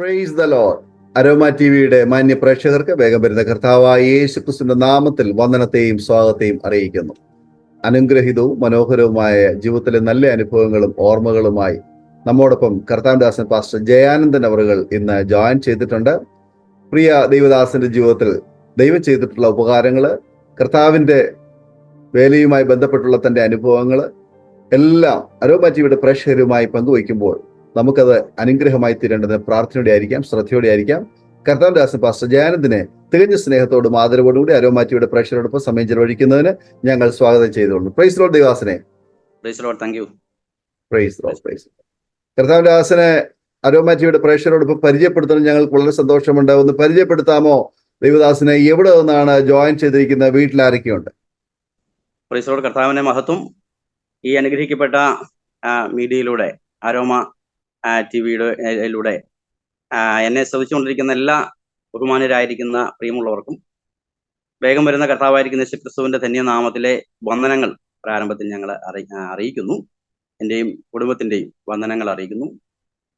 Praise the Lord. Aroma ടിവിയുടെ മാന്യ പ്രേക്ഷകർക്ക് വേഗം വരുന്ന കർത്താവായ യേശു ക്രിസ്തുവിന്റെ നാമത്തിൽ വന്ദനത്തെയും സ്വാഗതത്തെയും അറിയിക്കുന്നു. അനുഗ്രഹീതവും മനോഹരവുമായ ജീവിതത്തിലെ നല്ല അനുഭവങ്ങളും ഓർമ്മകളുമായി നമ്മോടൊപ്പം കർത്താവദാസൻ പാസ്റ്റർ ജയാനന്ദൻ അവറുകൾ ഇന്ന് ജോയിൻ ചെയ്തിട്ടുണ്ട്. പ്രിയ ദൈവദാസന്റെ ജീവിതത്തിൽ ദൈവം ചെയ്തിട്ടുള്ള ഉപകാരങ്ങള്, കർത്താവിന്റെ വേലയുമായി ബന്ധപ്പെട്ടുള്ള തന്റെ അനുഭവങ്ങള് എല്ലാം അരോമ ടിവിയുടെ പ്രേക്ഷകരുമായി പങ്കുവയ്ക്കുമ്പോൾ നമുക്കത് അനുഗ്രഹമായി തീരേണ്ടത് പ്രാർത്ഥനയോടെ ആയിരിക്കാം, ശ്രദ്ധയോടെ ആയിരിക്കാം. കർത്താവദാസൻ പാസ്റ്റർ ജയാനന്ദനെ തികഞ്ഞ സ്നേഹത്തോടും ആദരവോടും കൂടി അരോമ ടിവിയുടെ പ്രേക്ഷകരോടൊപ്പം സമയം ചെലവഴിക്കുന്നതിന് ഞങ്ങൾ സ്വാഗതം ചെയ്തുകൊള്ളു. പ്രൈസ് ലോർഡ് ദേവാസനെ. കർത്താവദാസനെ അരോമ ടിവിയുടെ പ്രേക്ഷകരോടൊപ്പം പരിചയപ്പെടുത്തുന്നത് ഞങ്ങൾക്ക് വളരെ സന്തോഷമുണ്ട്. ഒന്ന് പരിചയപ്പെടുത്താമോ ദൈവദാസനെ? എവിടെ നിന്നാണ് ജോയിൻ ചെയ്തിരിക്കുന്നത്? വീട്ടിൽ ആരൊക്കെയുണ്ട്? Praise lord. കർത്താവിന്റെ മഹത്വം. ഈ അനുഗ്രഹിക്കപ്പെട്ട മീഡിയയിലൂടെ, അരോമ ടിവിയിലൂടെ എന്നെ ശ്രമിച്ചുകൊണ്ടിരിക്കുന്ന എല്ലാ ബഹുമാനരായിരിക്കുന്ന പ്രിയമുള്ളവർക്കും വേഗം വരുന്ന കർത്താവായിരിക്കുന്ന യേശുക്രിസ്തുവിന്റെ ധന്യനാമത്തിലെ വന്ദനങ്ങൾ പ്രാരംഭത്തിൽ ഞങ്ങൾ അറിയിക്കുന്നു. എന്റെയും കുടുംബത്തിന്റെയും വന്ദനങ്ങൾ അറിയിക്കുന്നു.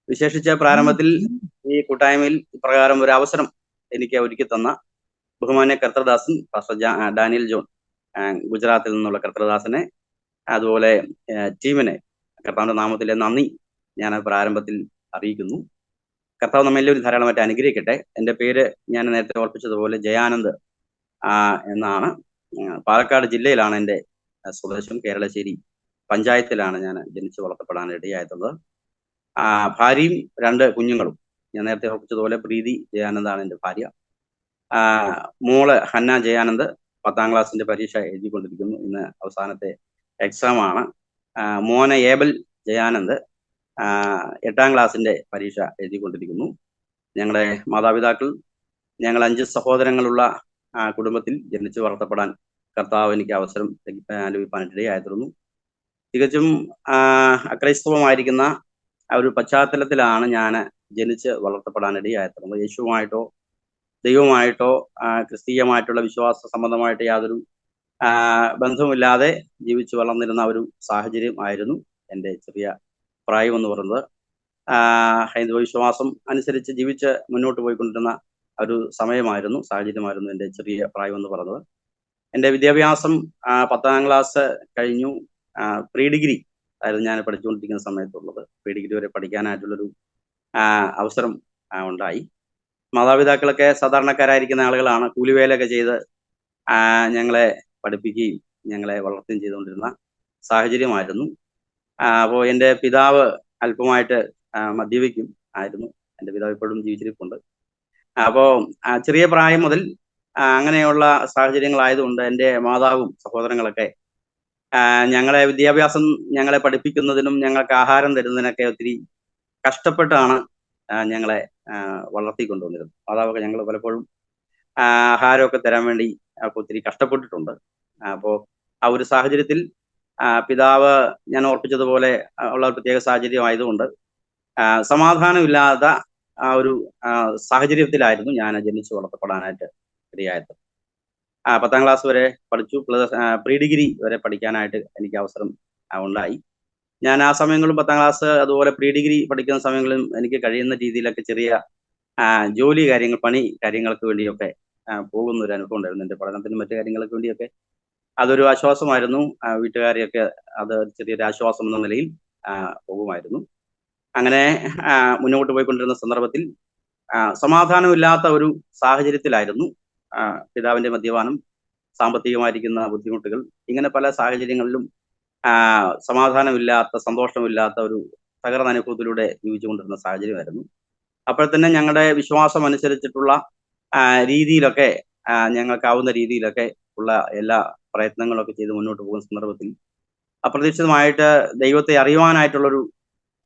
വിശേഷിച്ച പ്രാരംഭത്തിൽ ഈ കൂട്ടായ്മയിൽ ഇപ്രകാരം ഒരു അവസരം എനിക്ക് ഒരുക്കി തന്ന ബഹുമാന്യ കർത്തൃദാസൻ പാസ്റ്റർ ഡാനിയൽ ജോൺ, ഗുജറാത്തിൽ നിന്നുള്ള കർത്തൃദാസനെ, അതുപോലെ ടീമിനെ കർത്താവിന്റെ നാമത്തിലെ നന്ദി ഞാൻ പ്രാരംഭത്തിൽ അറിയിക്കുന്നു. കർത്താവ് നമ്മെല്ലാവരും ധാരാളമായിട്ട് അനുഗ്രഹിക്കട്ടെ. എൻ്റെ പേര് ഞാൻ നേരത്തെ ഓർപ്പിച്ചതുപോലെ ജയാനന്ദ് എന്നാണ്. പാലക്കാട് ജില്ലയിലാണ് എൻ്റെ സ്വദേശം. കേരളശ്ശേരി പഞ്ചായത്തിലാണ് ഞാൻ ജനിച്ചു വളർത്തപ്പെടാൻ ഇടയായിട്ടുള്ളത്. ഭാര്യയും 2 കുഞ്ഞുങ്ങളും. ഞാൻ നേരത്തെ ഓർപ്പിച്ചതുപോലെ പ്രീതി ജയാനന്ദാണ് എൻ്റെ ഭാര്യ. മോള് ഹന്ന ജയാനന്ദ് 10ാം ക്ലാസ്സിന്റെ പരീക്ഷ എഴുതിക്കൊണ്ടിരിക്കുന്നു. ഇന്ന് അവസാനത്തെ എക്സാം ആണ്. മോനെ ഏബൽ ജയാനന്ദ് 8ാം ക്ലാസ്സിന്റെ പരീക്ഷ എഴുതിക്കൊണ്ടിരിക്കുന്നു. ഞങ്ങളുടെ മാതാപിതാക്കൾ, ഞങ്ങൾ 5 സഹോദരങ്ങളുള്ള കുടുംബത്തിൽ ജനിച്ചു വളർത്തപ്പെടാൻ കർത്താവ് എനിക്ക് അവസരം ലഭിക്കാനിടയായിരുന്നു. തികച്ചും അക്രൈസ്തവമായിരിക്കുന്ന ഒരു പശ്ചാത്തലത്തിലാണ് ഞാൻ ജനിച്ച് വളർത്തപ്പെടാനിടയായിരുന്നത്. യേശുവുമായിട്ടോ ദൈവമായിട്ടോ ക്രിസ്തീയമായിട്ടുള്ള വിശ്വാസ സംബന്ധമായിട്ട് യാതൊരു ബന്ധവുമില്ലാതെ ജീവിച്ചു വളർന്നിരുന്ന ഒരു സാഹചര്യം ആയിരുന്നു എൻ്റെ ചെറിയ പ്രായം എന്ന് പറയുന്നത്. ഹൈന്ദവ വിശ്വാസം അനുസരിച്ച് ജീവിച്ച് മുന്നോട്ട് പോയിക്കൊണ്ടിരുന്ന ഒരു സമയമായിരുന്നു, സാഹചര്യമായിരുന്നു എൻ്റെ ചെറിയ പ്രായം എന്ന് പറയുന്നത്. എൻ്റെ വിദ്യാഭ്യാസം 10ാം ക്ലാസ് കഴിഞ്ഞു. പ്രീ ഡിഗ്രി ആയിരുന്നു ഞാൻ പഠിച്ചുകൊണ്ടിരിക്കുന്ന സമയത്തുള്ളത്. പ്രീ ഡിഗ്രി വരെ പഠിക്കാനായിട്ടുള്ളൊരു അവസരം ഉണ്ടായി. മാതാപിതാക്കളൊക്കെ സാധാരണക്കാരായിരിക്കുന്ന ആളുകളാണ്. കൂലിവേലൊക്കെ ചെയ്ത് ഞങ്ങളെ പഠിപ്പിക്കുകയും ഞങ്ങളെ വളർത്തുകയും ചെയ്തുകൊണ്ടിരുന്ന സാഹചര്യമായിരുന്നു. അപ്പോൾ എൻ്റെ പിതാവ് അല്പമായിട്ട് മദ്യപിക്കും ആയിരുന്നു. എൻ്റെ പിതാവ് ഇപ്പോഴും ജീവിച്ചിരിപ്പുണ്ട്. അപ്പോൾ ചെറിയ പ്രായം മുതൽ അങ്ങനെയുള്ള സാഹചര്യങ്ങളായതുകൊണ്ട് എൻ്റെ മാതാവും സഹോദരങ്ങളൊക്കെ ഞങ്ങളെ വിദ്യാഭ്യാസം, ഞങ്ങളെ പഠിപ്പിക്കുന്നതിനും ഞങ്ങൾക്ക് ആഹാരം തരുന്നതിനൊക്കെ ഒത്തിരി കഷ്ടപ്പെട്ടാണ് ഞങ്ങളെ വളർത്തിക്കൊണ്ടുവന്നിരുന്നത്. മാതാവൊക്കെ ഞങ്ങൾ പലപ്പോഴും ആഹാരമൊക്കെ തരാൻ വേണ്ടി ഒത്തിരി കഷ്ടപ്പെട്ടിട്ടുണ്ട്. അപ്പോൾ ആ ഒരു സാഹചര്യത്തിൽ പിതാവ്, ഞാൻ ഓർപ്പിച്ചതുപോലെ ഉള്ള ഒരു പ്രത്യേക സാഹചര്യം ആയതുകൊണ്ട് സമാധാനമില്ലാത്ത ആ ഒരു സാഹചര്യത്തിലായിരുന്നു ഞാൻ ജനിച്ചു വളർത്തപ്പെടാനായിട്ട് ഇടയായത്. 10ാം ക്ലാസ് വരെ പഠിച്ചു. പ്രീ ഡിഗ്രി വരെ പഠിക്കാനായിട്ട് എനിക്ക് അവസരം ഉണ്ടായി. ഞാൻ ആ സമയങ്ങളിലും 10ാം ക്ലാസ് അതുപോലെ പ്രീ ഡിഗ്രി പഠിക്കുന്ന സമയങ്ങളിലും എനിക്ക് കഴിയുന്ന രീതിയിലൊക്കെ ചെറിയ ജോലി കാര്യങ്ങൾ, പണി കാര്യങ്ങൾക്ക് വേണ്ടിയൊക്കെ പോകുന്ന ഒരു അനുഭവം ഉണ്ടായിരുന്നു. എൻ്റെ പഠനത്തിനും മറ്റു കാര്യങ്ങൾക്ക് വേണ്ടിയൊക്കെ അതൊരു ആശ്വാസമായിരുന്നു. വീട്ടുകാരെയൊക്കെ അത് ചെറിയൊരു ആശ്വാസം എന്ന നിലയിൽ പോകുമായിരുന്നു. അങ്ങനെ മുന്നോട്ട് പോയിക്കൊണ്ടിരുന്ന സന്ദർഭത്തിൽ സമാധാനമില്ലാത്ത ഒരു സാഹചര്യത്തിലായിരുന്നു. പിതാവിന്റെ മദ്യപാനം, സാമ്പത്തികമായിരിക്കുന്ന ബുദ്ധിമുട്ടുകൾ, ഇങ്ങനെ പല സാഹചര്യങ്ങളിലും സമാധാനമില്ലാത്ത, സന്തോഷമില്ലാത്ത ഒരു തകർന്ന അനുഭവത്തിലൂടെ ജീവിച്ചുകൊണ്ടിരുന്ന സാഹചര്യമായിരുന്നു. അപ്പോൾ തന്നെ ഞങ്ങളുടെ വിശ്വാസം അനുസരിച്ചിട്ടുള്ള രീതിയിലൊക്കെ, ഞങ്ങൾക്കാവുന്ന രീതിയിലൊക്കെ ഉള്ള എല്ലാ പ്രയത്നങ്ങളൊക്കെ ചെയ്ത് മുന്നോട്ട് പോകുന്ന സന്ദർഭത്തിൽ അപ്രതീക്ഷിതമായിട്ട് ദൈവത്തെ അറിയുവാനായിട്ടുള്ളൊരു,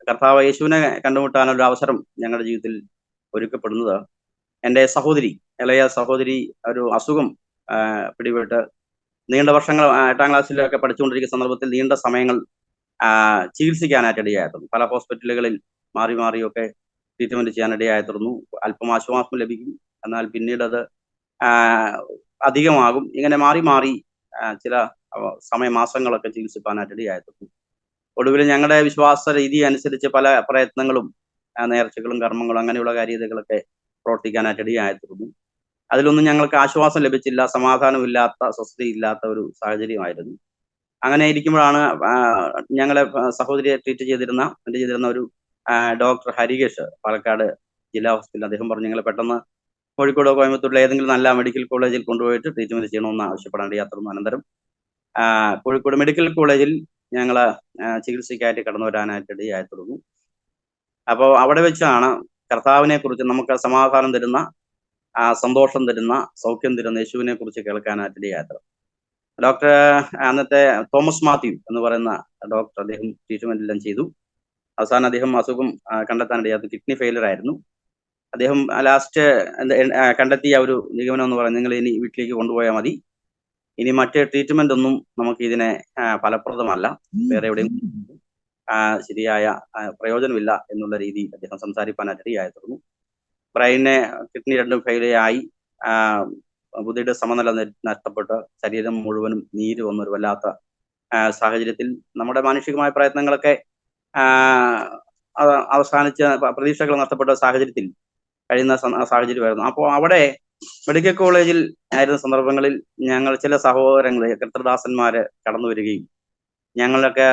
കർത്താവ് യേശുവിനെ കണ്ടുമുട്ടാനുള്ള അവസരം ഞങ്ങളുടെ ജീവിതത്തിൽ ഒരുക്കപ്പെടുന്നത് എൻ്റെ സഹോദരി, ഇളയ സഹോദരി ഒരു അസുഖം പിടിപെട്ട് നീണ്ട വർഷങ്ങൾ 8ാം ക്ലാസ്സിലൊക്കെ പഠിച്ചുകൊണ്ടിരിക്കുന്ന സന്ദർഭത്തിൽ നീണ്ട സമയങ്ങൾ ചികിത്സിക്കാനായിട്ട് ഇടയായിരുന്നു. പല ഹോസ്പിറ്റലുകളിൽ മാറി മാറിയൊക്കെ ട്രീറ്റ്മെന്റ് ചെയ്യാനിടയായിരുന്നു. അല്പം ആശ്വാസം ലഭിക്കും, എന്നാൽ പിന്നീട് അത് അധികമാകും. ഇങ്ങനെ മാറി മാറി ചില മാസങ്ങളൊക്കെ ചികിത്സിക്കാനായിട്ട് ഇടയായിരുന്നു. ഒടുവിൽ ഞങ്ങളുടെ വിശ്വാസ രീതി അനുസരിച്ച് പല പ്രയത്നങ്ങളും നേർച്ചകളും കർമ്മങ്ങളും അങ്ങനെയുള്ള കാര്യതകളൊക്കെ പ്രവർത്തിക്കാനായിട്ട് ഇടയായിത്തീർന്നു. അതിലൊന്നും ഞങ്ങൾക്ക് ആശ്വാസം ലഭിച്ചില്ല, സമാധാനമില്ലാത്ത, സ്വസ്ഥതയില്ലാത്ത ഒരു സാഹചര്യമായിരുന്നു. അങ്ങനെ ഇരിക്കുമ്പോഴാണ് ഞങ്ങളെ സഹോദരിയെ ട്രീറ്റ് ചെയ്തിരുന്ന ഒരു ഡോക്ടർ ഹരികേഷ്, പാലക്കാട് ജില്ലാ ഹോസ്പിറ്റൽ, അദ്ദേഹം പറഞ്ഞു ഞങ്ങൾ പെട്ടെന്ന് കോഴിക്കോടോ കോയമ്പത്തൂരിലെ ഏതെങ്കിലും നല്ല മെഡിക്കൽ കോളേജിൽ കൊണ്ടുപോയിട്ട് ട്രീറ്റ്മെന്റ് ചെയ്യണമെന്ന് ആവശ്യപ്പെടാൻ യാത്രന്നു. അനന്തരം കോഴിക്കോട് മെഡിക്കൽ കോളേജിൽ ഞങ്ങൾ ചികിത്സയ്ക്കായിട്ട് കടന്നു വരാനായിട്ട് ഇടയായിത്തീർന്നു. അപ്പോൾ അവിടെ വെച്ചാണ് കർത്താവിനെ കുറിച്ച്, നമുക്ക് സമാധാനം തരുന്ന, സന്തോഷം തരുന്ന, സൗഖ്യം തരുന്ന യേശുവിനെ കുറിച്ച് കേൾക്കാനായിട്ട് ഇടയായിത്തീർന്നു. ഡോക്ടർ അന്നത്തെ തോമസ് മാത്യു എന്ന് പറയുന്ന ഡോക്ടർ, അദ്ദേഹം ട്രീറ്റ്മെന്റ് എല്ലാം ചെയ്തു. അവസാനം അദ്ദേഹം അസുഖം കണ്ടെത്താനിടയാത്ത കിഡ്നി ഫെയിലർ ആയിരുന്നു. അദ്ദേഹം ലാസ്റ്റ് കണ്ടെത്തിയ ഒരു നിഗമനം എന്ന് പറയുന്നത്, നിങ്ങൾ ഇനി വീട്ടിലേക്ക് കൊണ്ടുപോയാൽ മതി, ഇനി മറ്റേ ട്രീറ്റ്മെന്റ് ഒന്നും നമുക്ക് ഇതിനെ ഫലപ്രദമല്ല, വേറെ എവിടെയും ശരിയായ പ്രയോജനമില്ല എന്നുള്ള രീതിയിൽ അദ്ദേഹം സംസാരിക്കാനായിട്ട് ഇടയായിത്തീർന്നു. ബ്രെയിനെ, കിഡ്നി രണ്ടും ഫെയിലായി, ബുദ്ധിയുടെ സമനില നഷ്ടപ്പെട്ട് ശരീരം മുഴുവനും നീര് വന്ന ഒരു വല്ലാത്ത സാഹചര്യത്തിൽ നമ്മുടെ മാനുഷികമായ പ്രയത്നങ്ങളൊക്കെ അവസാനിച്ച, പ്രതീക്ഷകൾ നഷ്ടപ്പെട്ട സാഹചര്യത്തിൽ കഴിയുന്ന സാഹചര്യമായിരുന്നു. അപ്പോൾ അവിടെ മെഡിക്കൽ കോളേജിൽ ആയിരുന്ന സന്ദർഭങ്ങളിൽ ഞങ്ങൾ ചില സഹോദരങ്ങളെ, കർത്തൃദാസന്മാര് കടന്നു വരികയും ഞങ്ങളൊക്കെ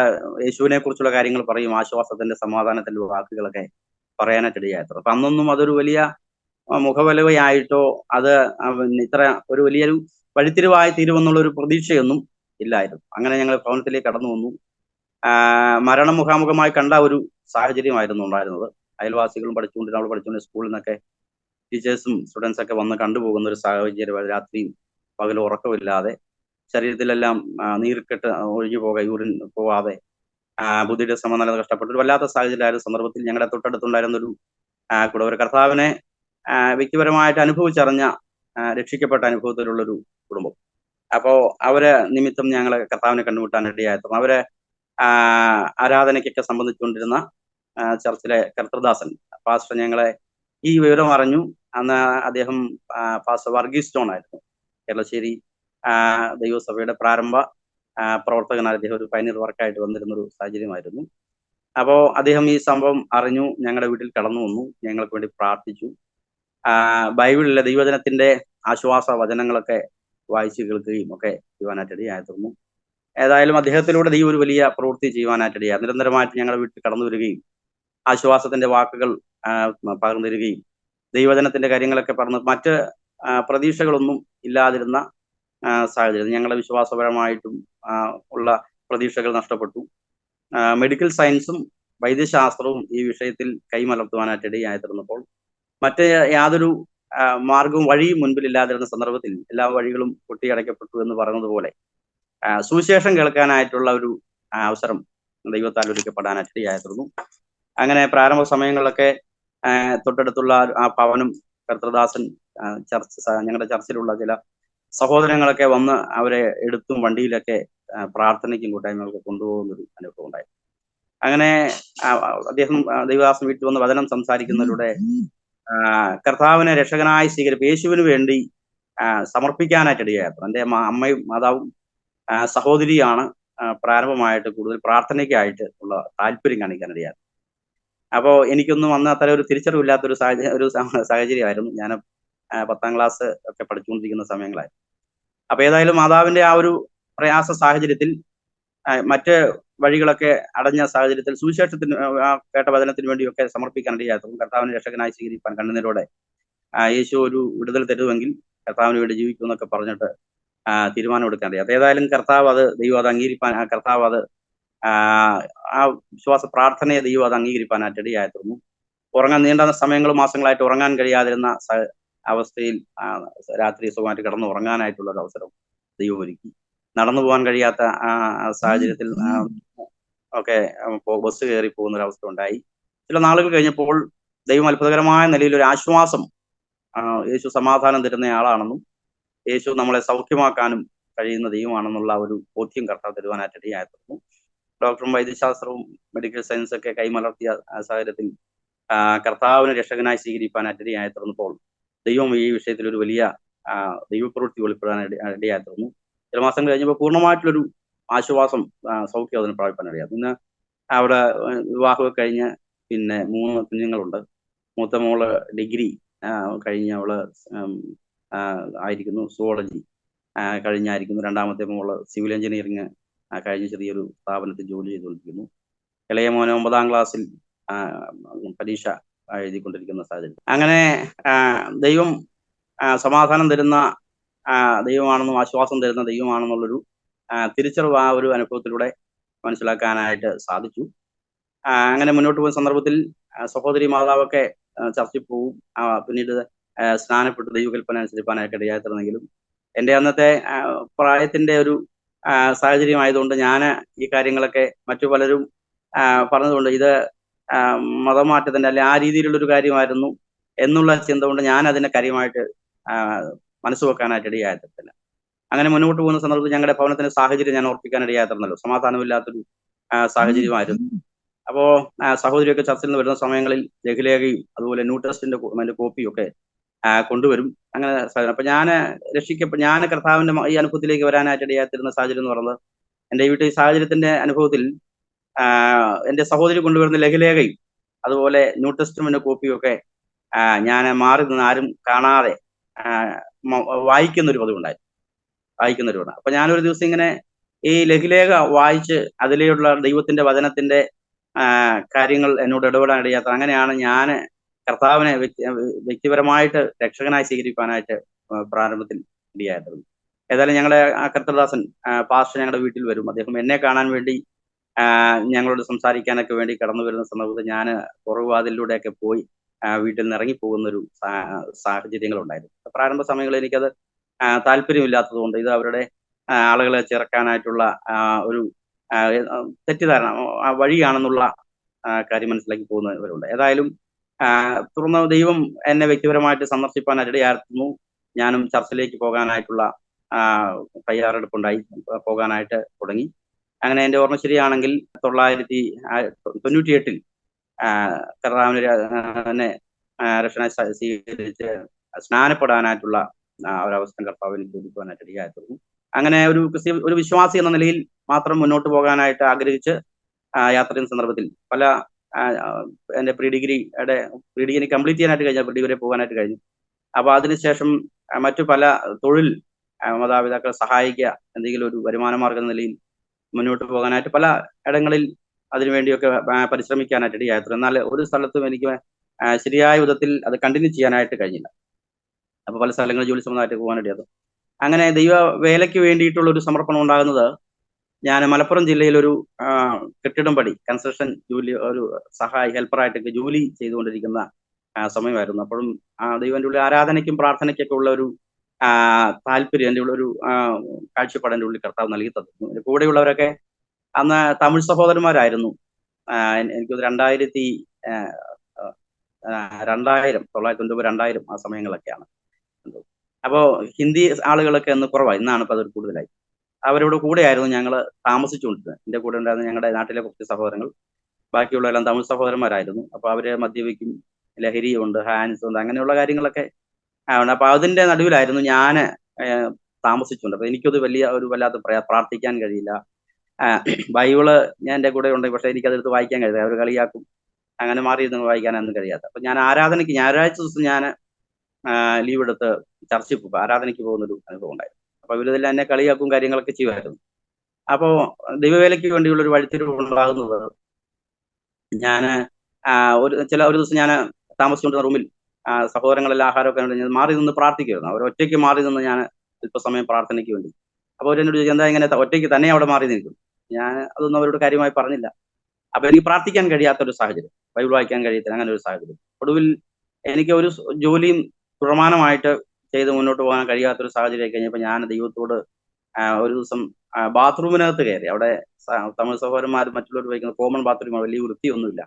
യേശുവിനെ കുറിച്ചുള്ള കാര്യങ്ങൾ പറയും, ആശ്വാസത്തിന്റെ, സമാധാനത്തിന്റെ വാക്കുകളൊക്കെ പറയാനായിട്ട് ഇടയായിരുന്നു. അപ്പൊ അന്നൊന്നും അതൊരു വലിയ മുഖവലവയായിട്ടോ അത് ഇത്ര ഒരു വലിയൊരു വഴിത്തിരിവായി തീരുമെന്നുള്ള ഒരു പ്രതീക്ഷയൊന്നും ഇല്ലായിരുന്നു. അങ്ങനെ ഞങ്ങൾ ഭവനത്തിലേക്ക് കടന്നു വന്നു. മരണം മുഖാമുഖമായി കണ്ട ഒരു സാഹചര്യമായിരുന്നു ഉണ്ടായിരുന്നത്. അയൽവാസികളും അവിടെ പഠിച്ചുകൊണ്ട് സ്കൂളിൽ നിന്നൊക്കെ ടീച്ചേഴ്സും സ്റ്റുഡൻസ് ഒക്കെ വന്ന് കണ്ടുപോകുന്ന ഒരു സാഹചര്യം. രാത്രിയും പകലും ഉറക്കമില്ലാതെ, ശരീരത്തിലെല്ലാം നീർക്കെട്ട് ഒഴിഞ്ഞു യൂറിൻ പോവാതെ, ബുദ്ധിയുടെ സമനില കഷ്ടപ്പെട്ട ഒരു വല്ലാത്ത സാഹചര്യമായിരുന്ന സന്ദർഭത്തിൽ ഞങ്ങളുടെ തൊട്ടടുത്തുണ്ടായിരുന്നൊരു കൂടെ ഒരു കർത്താവിനെ വ്യക്തിപരമായിട്ട് അനുഭവിച്ചറിഞ്ഞ, രക്ഷിക്കപ്പെട്ട അനുഭവത്തിലുള്ളൊരു കുടുംബം. അപ്പോ അവര് നിമിത്തം ഞങ്ങളെ കർത്താവിനെ കണ്ടുമുട്ടാനിടയായിരുന്നു. അവര് ആരാധനയ്ക്കൊക്കെ സംബന്ധിച്ചുകൊണ്ടിരുന്ന ചർച്ചിലെ കർത്തൃദാസൻ പാസ്റ്റർ ഞങ്ങളെ ഈ വിവരം അറിഞ്ഞു. അന്ന് അദ്ദേഹം പാസ്റ്റർ വർഗീസ് ജോൺ ആയിരുന്നു. കേരളശ്ശേരി ദൈവസഭയുടെ പ്രാരംഭ പ്രവർത്തകനായി അദ്ദേഹം ഒരു പൈനീർ വർക്കായിട്ട് വന്നിരുന്ന ഒരു സാഹചര്യമായിരുന്നു. അപ്പോൾ അദ്ദേഹം ഈ സംഭവം അറിഞ്ഞു, ഞങ്ങളുടെ വീട്ടിൽ കടന്നു വന്നു, ഞങ്ങൾക്ക് വേണ്ടി പ്രാർത്ഥിച്ചു. ബൈബിളിലെ ദൈവജനത്തിന്റെ ആശ്വാസ വചനങ്ങളൊക്കെ വായിച്ചു കേൾക്കുകയും ഒക്കെ ചെയ്യുവാനായിട്ട് ഇടയായിരുന്നു. ഏതായാലും അദ്ദേഹത്തിലൂടെ ദൈവം ഒരു വലിയ പ്രവൃത്തി ചെയ്യുവാനായിട്ട് ഇടയായി. നിരന്തരമായിട്ട് ഞങ്ങളുടെ വീട്ടിൽ കടന്നു വരികയും ആശ്വാസത്തിന്റെ വാക്കുകൾ പകർന്നു തരികയും ദൈവജനത്തിന്റെ കാര്യങ്ങളൊക്കെ പറഞ്ഞ് മറ്റ് പ്രതീക്ഷകളൊന്നും ഇല്ലാതിരുന്ന സാഹചര്യം, ഞങ്ങളുടെ വിശ്വാസപരമായിട്ടും ഉള്ള പ്രതീക്ഷകൾ നഷ്ടപ്പെട്ടു. മെഡിക്കൽ സയൻസും വൈദ്യശാസ്ത്രവും ഈ വിഷയത്തിൽ കൈമലർത്തുവാനായിട്ട് ഇടയായിത്തീർന്നപ്പോൾ മറ്റ് യാതൊരു മാർഗവും വഴിയും മുൻപിലില്ലാതിരുന്ന സന്ദർഭത്തിൽ എല്ലാ വഴികളും കൊട്ടിയടയ്ക്കപ്പെട്ടു എന്ന് പറയുന്നത് പോലെ സുവിശേഷം കേൾക്കാനായിട്ടുള്ള ഒരു അവസരം ദൈവത്താൽ ഒരുക്കപ്പെടാനായിട്ട് ഇടയായിത്തീർന്നു. അങ്ങനെ പ്രാരംഭ സമയങ്ങളിലൊക്കെ തൊട്ടടുത്തുള്ള ആ ഭവനും കർത്തൃദാസൻ ഞങ്ങളുടെ ചർച്ചിലുള്ള ചില സഹോദരങ്ങളൊക്കെ വന്ന് അവരെ എടുത്തും വണ്ടിയിലൊക്കെ പ്രാർത്ഥനയ്ക്കും കൂട്ടായ്മകൾക്ക് കൊണ്ടുപോകുന്നൊരു അനുഭവം ഉണ്ടായി. അങ്ങനെ അദ്ദേഹം ദൈവദാസൻ വീട്ടിൽ വന്ന് വചനം സംസാരിക്കുന്നതിലൂടെ കർത്താവിനെ രക്ഷകനായി സ്വീകരിപ്പ് യേശുവിന് വേണ്ടി സമർപ്പിക്കാനായിട്ട് ഇടയായിരുന്നു. എൻ്റെ അമ്മയും മാതാവും സഹോദരിയാണ് പ്രാരംഭമായിട്ട് കൂടുതൽ പ്രാർത്ഥനയ്ക്കായിട്ട് ഉള്ള താല്പര്യം കാണിക്കാനിടയായിരുന്നു. അപ്പോൾ എനിക്കൊന്നും അന്ന് അത്ര ഒരു തിരിച്ചറിവില്ലാത്തൊരു സാഹചര്യമായിരുന്നു. ഞാൻ 10ാം ക്ലാസ് ഒക്കെ പഠിച്ചുകൊണ്ടിരിക്കുന്ന സമയങ്ങളായിരുന്നു. അപ്പൊ ഏതായാലും മാതാവിന്റെ ആ ഒരു പ്രയാസ സാഹചര്യത്തിൽ, മറ്റ് വഴികളൊക്കെ അടഞ്ഞ സാഹചര്യത്തിൽ സുവിശേഷത്തിന് കേട്ട വചനത്തിന് വേണ്ടിയൊക്കെ സമർപ്പിക്കാനിടയായിരുന്നു. കർത്താവിനെ രക്ഷകനായി സ്വീകരിക്കാൻ കണ്ണുനീരോടെ യേശു ഒരു വിടുതൽ തരുമെങ്കിൽ കർത്താവിന് വേണ്ടി ജീവിക്കുമെന്നൊക്കെ പറഞ്ഞിട്ട് തീരുമാനമെടുക്കാനിടയായി. ഏതായാലും കർത്താവ് അത് ദൈവം അത് കർത്താവ് അത് ആ വിശ്വാസ പ്രാർത്ഥനയെ ദൈവം അത് അംഗീകരിക്കാനായിട്ട് ഇടയായിരുന്നു. നീണ്ട സമയങ്ങളും മാസങ്ങളായിട്ട് ഉറങ്ങാൻ കഴിയാതിരുന്ന അവസ്ഥയിൽ രാത്രി സുഖമായിട്ട് കിടന്ന് ഉറങ്ങാനായിട്ടുള്ള ഒരു അവസരം ദൈവം ഒരുക്കി. നടന്നു പോകാൻ കഴിയാത്ത സാഹചര്യത്തിൽ ഒക്കെ ബസ് കയറി പോകുന്ന ഒരു അവസ്ഥ ഉണ്ടായി. ചില നാളുകൾ കഴിഞ്ഞപ്പോൾ ദൈവം അത്ഭുതകരമായ നിലയിൽ ഒരു ആശ്വാസം, യേശു സമാധാനം തരുന്ന ആളാണെന്നും യേശു നമ്മളെ സൗഖ്യമാക്കാനും കഴിയുന്ന ദൈവമാണെന്നുള്ള ഒരു ബോധ്യം കർത്താവ് തരുവാനായിട്ട് ഇടയായിരുന്നു. ഡോക്ടറും വൈദ്യശാസ്ത്രവും മെഡിക്കൽ സയൻസ് ഒക്കെ കൈമലർത്തിയ സാഹചര്യത്തിൽ കർത്താവിനെ രക്ഷകനായി സ്വീകരിക്കാനായിട്ട് ഇടയായിരുന്നപ്പോൾ ദൈവം ഈ വിഷയത്തിൽ ഒരു വലിയ ദൈവപ്രവൃത്തി വെളിപ്പെടാൻ ഇടയായിരുന്നു. ചില മാസം കഴിഞ്ഞപ്പോൾ പൂർണ്ണമായിട്ടുള്ളൊരു ആശ്വാസം, സൗഖ്യം അതിന് പ്രാപിക്കാനിടയായിരുന്നു. ഇന്ന് അവിടെ വിവാഹമൊക്കെ കഴിഞ്ഞ് പിന്നെ 3 കുഞ്ഞുങ്ങളുണ്ട്. മൂത്ത മോള് ഡിഗ്രി കഴിഞ്ഞ് അവള് ആയിരിക്കുന്നു, സുവോളജി കഴിഞ്ഞായിരിക്കുന്നു. രണ്ടാമത്തെ മോള് സിവിൽ എഞ്ചിനീയറിംഗ് കഴിഞ്ഞ് ചെറിയൊരു സ്ഥാപനത്തിൽ ജോലി ചെയ്തുകൊണ്ടിരിക്കുന്നു. ഇളയ മോന് 9ാം ക്ലാസ്സിൽ പരീക്ഷ എഴുതിക്കൊണ്ടിരിക്കുന്ന സാഹചര്യം. അങ്ങനെ ദൈവം സമാധാനം തരുന്ന ദൈവമാണെന്നും ആശ്വാസം തരുന്ന ദൈവമാണെന്നുള്ളൊരു തിരിച്ചറിവ് ആ ഒരു അനുഭവത്തിലൂടെ മനസ്സിലാക്കാനായിട്ട് സാധിച്ചു. അങ്ങനെ മുന്നോട്ട് പോകുന്ന സന്ദർഭത്തിൽ സഹോദരി മാതാവൊക്കെ ചർച്ചിൽ പോവും. പിന്നീട് സ്നാനപ്പെട്ട് ദൈവകൽപ്പന അനുസരിപ്പാനായിട്ട് ഇടയായിത്തീർന്നെങ്കിലും എൻ്റെ അന്നത്തെ പ്രായത്തിന്റെ ഒരു സാഹചര്യമായതുകൊണ്ട് ഞാൻ ഈ കാര്യങ്ങളൊക്കെ മറ്റു പലരും പറഞ്ഞതുകൊണ്ട് ഇത് മതമാറ്റത്തിന്റെ അല്ലെ ആ രീതിയിലുള്ളൊരു കാര്യമായിരുന്നു എന്നുള്ള ചിന്ത കൊണ്ട് ഞാൻ അതിനെ കാര്യമായിട്ട് മനസ്സ് വെക്കാനായിട്ട് ഇടയായിത്തീർത്തില്ല. അങ്ങനെ മുന്നോട്ട് പോകുന്ന സന്ദർഭത്തിൽ ഞങ്ങളുടെ ഭവനത്തിന്റെ സാഹചര്യം ഞാൻ ഓർപ്പിക്കാൻ ഇടയായിത്തീർന്നല്ലോ. സമാധാനമില്ലാത്തൊരു സാഹചര്യമായിരുന്നു. അപ്പോ സഹോദരിയൊക്കെ ചർച്ചയിൽ നിന്ന് വരുന്ന സമയങ്ങളിൽ ലഘുലേഖയും അതുപോലെ ന്യൂ ടെസ്റ്റിന്റെ കോപ്പിയും ഒക്കെ കൊണ്ടുവരും. അങ്ങനെ അപ്പൊ ഞാൻ കർത്താവിന്റെ ഈ അനുഭവത്തിലേക്ക് വരാനായിട്ട് ഇടയായിത്തീരുന്ന സാഹചര്യം എന്ന് പറയുന്നത് എൻ്റെ വീട്ടിൽ ഈ സാഹചര്യത്തിന്റെ അനുഭവത്തിൽ എൻ്റെ സഹോദരി കൊണ്ടുവരുന്ന ലഘുലേഖയും അതുപോലെ ന്യൂ ടെസ്റ്റ്മെന്റ് കോപ്പിയും ഒക്കെ ഞാൻ മാറി നിന്ന് ആരും കാണാതെ വായിക്കുന്നൊരു പതിവുണ്ടായി. അപ്പൊ ഞാനൊരു ദിവസം ഇങ്ങനെ ഈ ലഘുലേഖ വായിച്ച് അതിലെയുള്ള ദൈവത്തിന്റെ വചനത്തിന്റെ കാര്യങ്ങൾ എന്നോട് ഇടപെടാൻ ഇടയാത്ത അങ്ങനെയാണ് ഞാൻ കർത്താവിനെ വ്യക്തിപരമായിട്ട് രക്ഷകനായി സ്വീകരിക്കാനായിട്ട് പ്രാരംഭത്തിൽ ഇടയായിത്തീർന്നു. ഏതായാലും ഞങ്ങളുടെ കർത്തൃദാസൻ പാസ്റ്റർ ഞങ്ങളുടെ വീട്ടിൽ വരും. അദ്ദേഹം എന്നെ കാണാൻ വേണ്ടി ഞങ്ങളോട് സംസാരിക്കാനൊക്കെ വേണ്ടി കടന്നു വരുന്ന സന്ദർഭത്തിൽ ഞാൻ പുറകുവാതിലൂടെയൊക്കെ പോയി വീട്ടിൽ നിന്ന് ഇറങ്ങിപ്പോകുന്നൊരു സാഹചര്യങ്ങളുണ്ടായിരുന്നു. പ്രാരംഭ സമയങ്ങളിൽ എനിക്കത് താല്പര്യമില്ലാത്തത് കൊണ്ട് ഇത് അവരുടെ ആളുകളെ ചേർക്കാനായിട്ടുള്ള ഒരു തെറ്റിദ്ധാരണ വഴിയാണെന്നുള്ള കാര്യം മനസ്സിലാക്കി പോകുന്നവരുണ്ട്. ഏതായാലും തുടർന്ന് ദൈവം എന്നെ വ്യക്തിപരമായിട്ട് സന്ദർശിപ്പാൻ ഇടയായിരുന്നു. ഞാനും ചർച്ചിലേക്ക് പോകാനായിട്ടുള്ള തയ്യാറെടുപ്പുണ്ടായി, പോകാനായിട്ട് തുടങ്ങി. അങ്ങനെ എൻ്റെ ഓർമ്മ ശരിയാണെങ്കിൽ 1998 കർത്താവിനെ രക്ഷകനായി സ്വീകരിച്ച് സ്നാനപ്പെടാനായിട്ടുള്ള ഒരവസ്ഥ കർത്താവിനെ ചോദിക്കുവാനായിട്ട് ഇടയായിരുന്നു. അങ്ങനെ ഒരു വിശ്വാസി എന്ന നിലയിൽ മാത്രം മുന്നോട്ട് പോകാനായിട്ട് ആഗ്രഹിച്ച് യാത്ര ചെയ്യുന്ന സന്ദർഭത്തിൽ പല എൻ്റെ പ്രീ ഡിഗ്രി കംപ്ലീറ്റ് ചെയ്യാനായിട്ട് കഴിഞ്ഞ പ്രീ ഡിഗ്രി പോകാനായിട്ട് കഴിഞ്ഞു. അപ്പൊ അതിനുശേഷം മറ്റു പല തൊഴിൽ മാതാപിതാക്കളെ സഹായിക്കുക, എന്തെങ്കിലും ഒരു വരുമാന മാർഗം എന്ന നിലയിൽ മുന്നോട്ട് പോകാനായിട്ട് പല ഇടങ്ങളിൽ അതിനുവേണ്ടിയൊക്കെ പരിശ്രമിക്കാനായിട്ട് ഇടയായിരുന്നു. എന്നാൽ ഒരു സ്ഥലത്തും എനിക്ക് ശരിയായ വിധത്തിൽ അത് കണ്ടിന്യൂ ചെയ്യാനായിട്ട് കഴിഞ്ഞില്ല. അപ്പൊ പല സ്ഥലങ്ങളിൽ ജോലി സംബന്ധമായിട്ട് പോകാനിടയായിരുന്നു. അങ്ങനെ ദൈവ വേലയ്ക്ക് വേണ്ടിയിട്ടുള്ള ഒരു സമർപ്പണം ഉണ്ടാകുന്നത് ഞാൻ മലപ്പുറം ജില്ലയിൽ ഒരു കെട്ടിടം പണി കൺസ്ട്രക്ഷൻ ജോലി ഒരു ഹെൽപ്പറായിട്ടൊക്കെ ജോലി ചെയ്തുകൊണ്ടിരിക്കുന്ന സമയമായിരുന്നു. അപ്പോഴും ദൈവന്റെ ഉള്ളിൽ ആരാധനയ്ക്കും പ്രാർത്ഥനയ്ക്കൊക്കെ ഉള്ള ഒരു താല്പര്യം എൻ്റെ ഉള്ളൊരു കാഴ്ചപ്പാട് എൻ്റെ ഉള്ളിൽ കർത്താവ് നൽകി തന്നു. കൂടെയുള്ളവരൊക്കെ അന്ന് തമിഴ് സഹോദരന്മാരായിരുന്നു. എനിക്ക് 1999 ആ സമയങ്ങളൊക്കെയാണ്. അപ്പോൾ ഹിന്ദി ആളുകളൊക്കെ അന്ന് കുറവായി, ഇന്നാണ് ഇപ്പൊ അതൊരു കൂടുതലായി. അവരോട് കൂടെയായിരുന്നു ഞങ്ങൾ താമസിച്ചുകൊണ്ടിരുന്നത്. എൻ്റെ കൂടെ ഉണ്ടായിരുന്ന ഞങ്ങളുടെ നാട്ടിലെ കുറച്ച് സഹോദരങ്ങൾ, ബാക്കിയുള്ളവരെല്ലാം തമിഴ് സഹോദരന്മാരായിരുന്നു. അപ്പൊ അവര് മദ്യപിക്കും, ലഹരിയുണ്ട്, ഹാൻസ് ഉണ്ട്, അങ്ങനെയുള്ള കാര്യങ്ങളൊക്കെ ഉണ്ട്. അപ്പൊ അതിന്റെ നടുവിലായിരുന്നു ഞാൻ താമസിച്ചുകൊണ്ട്. അപ്പൊ എനിക്കത് വല്ലാത്ത പ്രാർത്ഥിക്കാൻ കഴിയില്ല. ബൈബിള് ഞാൻ എൻ്റെ കൂടെ ഉണ്ട്, പക്ഷെ എനിക്കതെടുത്ത് വായിക്കാൻ കഴിയില്ല. അവർ കളിയാക്കും, അങ്ങനെ മാറിയിരുന്ന് വായിക്കാനൊന്നും കഴിയാത്ത. അപ്പൊ ഞാൻ ആരാധനയ്ക്ക് ഞായറാഴ്ച ദിവസം ഞാൻ ലീവ് എടുത്ത് ചർച്ചിൽ പോകും, ആരാധനയ്ക്ക് പോകുന്നൊരു അനുഭവം ഉണ്ടായിരുന്നു. അപ്പൊ ഇവരിതെല്ലാം എന്നെ കളിയാക്കും, കാര്യങ്ങളൊക്കെ ചെയ്യുമായിരുന്നു. അപ്പോ ദൈവവേലയ്ക്ക് വേണ്ടിയുള്ള ഒരു വഴിത്തിരിവ് ഉണ്ടാകുന്നത് ഞാൻ ഒരു ദിവസം ഞാൻ താമസിച്ചുകൊണ്ടിരുന്ന റൂമിൽ സഹോദരങ്ങളെല്ലാം ആഹാരമൊക്കെ മാറി നിന്ന് പ്രാർത്ഥിക്കുമായിരുന്നു. അവർ ഒറ്റയ്ക്ക് മാറി നിന്ന് ഞാൻ അല്പസമയം പ്രാർത്ഥനയ്ക്ക് വേണ്ടി. അപ്പോൾ അവരെന്നോട് ചോദിച്ചു, എന്താ ഇങ്ങനെ ഒറ്റയ്ക്ക് തന്നെ അവിടെ മാറി നിൽക്കും? ഞാൻ അതൊന്നും അവരോട് കാര്യമായി പറഞ്ഞില്ല. അപ്പൊ എനിക്ക് പ്രാർത്ഥിക്കാൻ കഴിയാത്തൊരു സാഹചര്യം, ബൈബിൾ വായിക്കാൻ കഴിയത്തില്ല, അങ്ങനെ ഒരു സാഹചര്യം. ഒടുവിൽ എനിക്ക് ഒരു ജോലിയും തുടർമാനമായിട്ട് ചെയ്ത് മുന്നോട്ട് പോകാൻ കഴിയാത്തൊരു സാഹചര്യം കഴിഞ്ഞപ്പോൾ ഞാൻ ദൈവത്തോട് ഒരു ദിവസം ബാത്റൂമിനകത്ത് കയറി. അവിടെ തമിഴ് സഹോദരന്മാർ മറ്റുള്ളവർ വയ്ക്കുന്ന കോമൺ ബാത്റൂം, വലിയ വൃത്തിയൊന്നുമില്ല.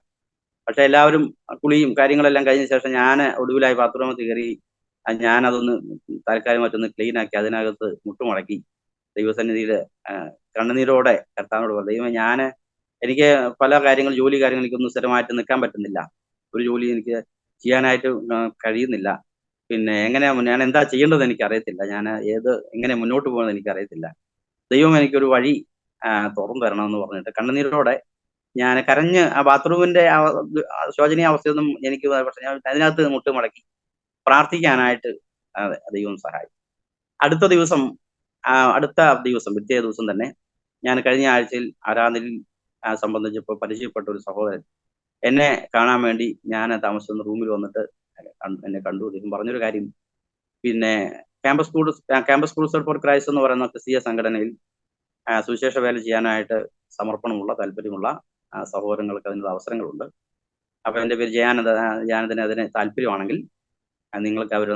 പക്ഷെ എല്ലാവരും കുളിയും കാര്യങ്ങളെല്ലാം കഴിഞ്ഞ ശേഷം ഞാൻ ഒടുവിലായി ബാത്റൂമത്ത് കയറി. ഞാൻ അതൊന്ന് താൽക്കാലികമായിട്ടൊന്ന് ക്ലീൻ ആക്കി അതിനകത്ത് മുട്ടുമടക്കി ദൈവസന്നിധിയിൽ കണ്ണുനീരോടെ കർത്താവിനോട് പറഞ്ഞു, ദൈവമേ, എനിക്ക് പല ജോലി കാര്യങ്ങൾ എനിക്കൊന്നും സ്ഥിരമായിട്ട് നിൽക്കാൻ പറ്റുന്നില്ല, ഒരു ജോലി എനിക്ക് ചെയ്യാനായിട്ട് കഴിയുന്നില്ല. പിന്നെ ഞാൻ എന്താ ചെയ്യേണ്ടത് എനിക്ക് അറിയത്തില്ല, ഞാൻ എങ്ങനെ മുന്നോട്ട് പോകുന്നത് എനിക്ക് അറിയത്തില്ല. ദൈവം എനിക്കൊരു വഴി തുറന്നു തരണമെന്ന് പറഞ്ഞിട്ട് കണ്ണുനീരോടെ ഞാൻ കരഞ്ഞ് ആ ബാത്റൂമിന്റെ ശോചനീയ അവസ്ഥയൊന്നും എനിക്ക് പക്ഷെ ഞാൻ അതിനകത്ത് മുട്ടുമടക്കി പ്രാർത്ഥിക്കാനായിട്ട് ദൈവം സഹായിച്ചു. അടുത്ത ദിവസം പിറ്റേ ദിവസം തന്നെ ഞാൻ കഴിഞ്ഞ ആഴ്ചയിൽ ആരാധനയിൽ സംബന്ധിച്ചപ്പോൾ പരിചയപ്പെട്ട ഒരു സഹോദരൻ എന്നെ കാണാൻ വേണ്ടി ഞാൻ താമസിക്കുന്ന റൂമിൽ വന്നിട്ട് എന്നെ കണ്ടു. അദ്ദേഹം പറഞ്ഞൊരു കാര്യം, പിന്നെ ക്യാമ്പസ് ക്രൂസഡ് ഫോർ ക്രൈസ്റ്റ് എന്ന് പറയുന്ന ക്രിസ്തീയ സംഘടനയിൽ സുവിശേഷ വേല ചെയ്യാനായിട്ട് സമർപ്പണമുള്ള താല്പര്യമുള്ള സഹോദരങ്ങൾക്ക് അതിനുള്ള അവസരങ്ങളുണ്ട്. അപ്പൊ എൻ്റെ പേര് ജയാനന്ദന് അതിന് താല്പര്യമാണെങ്കിൽ നിങ്ങൾക്ക് അവർ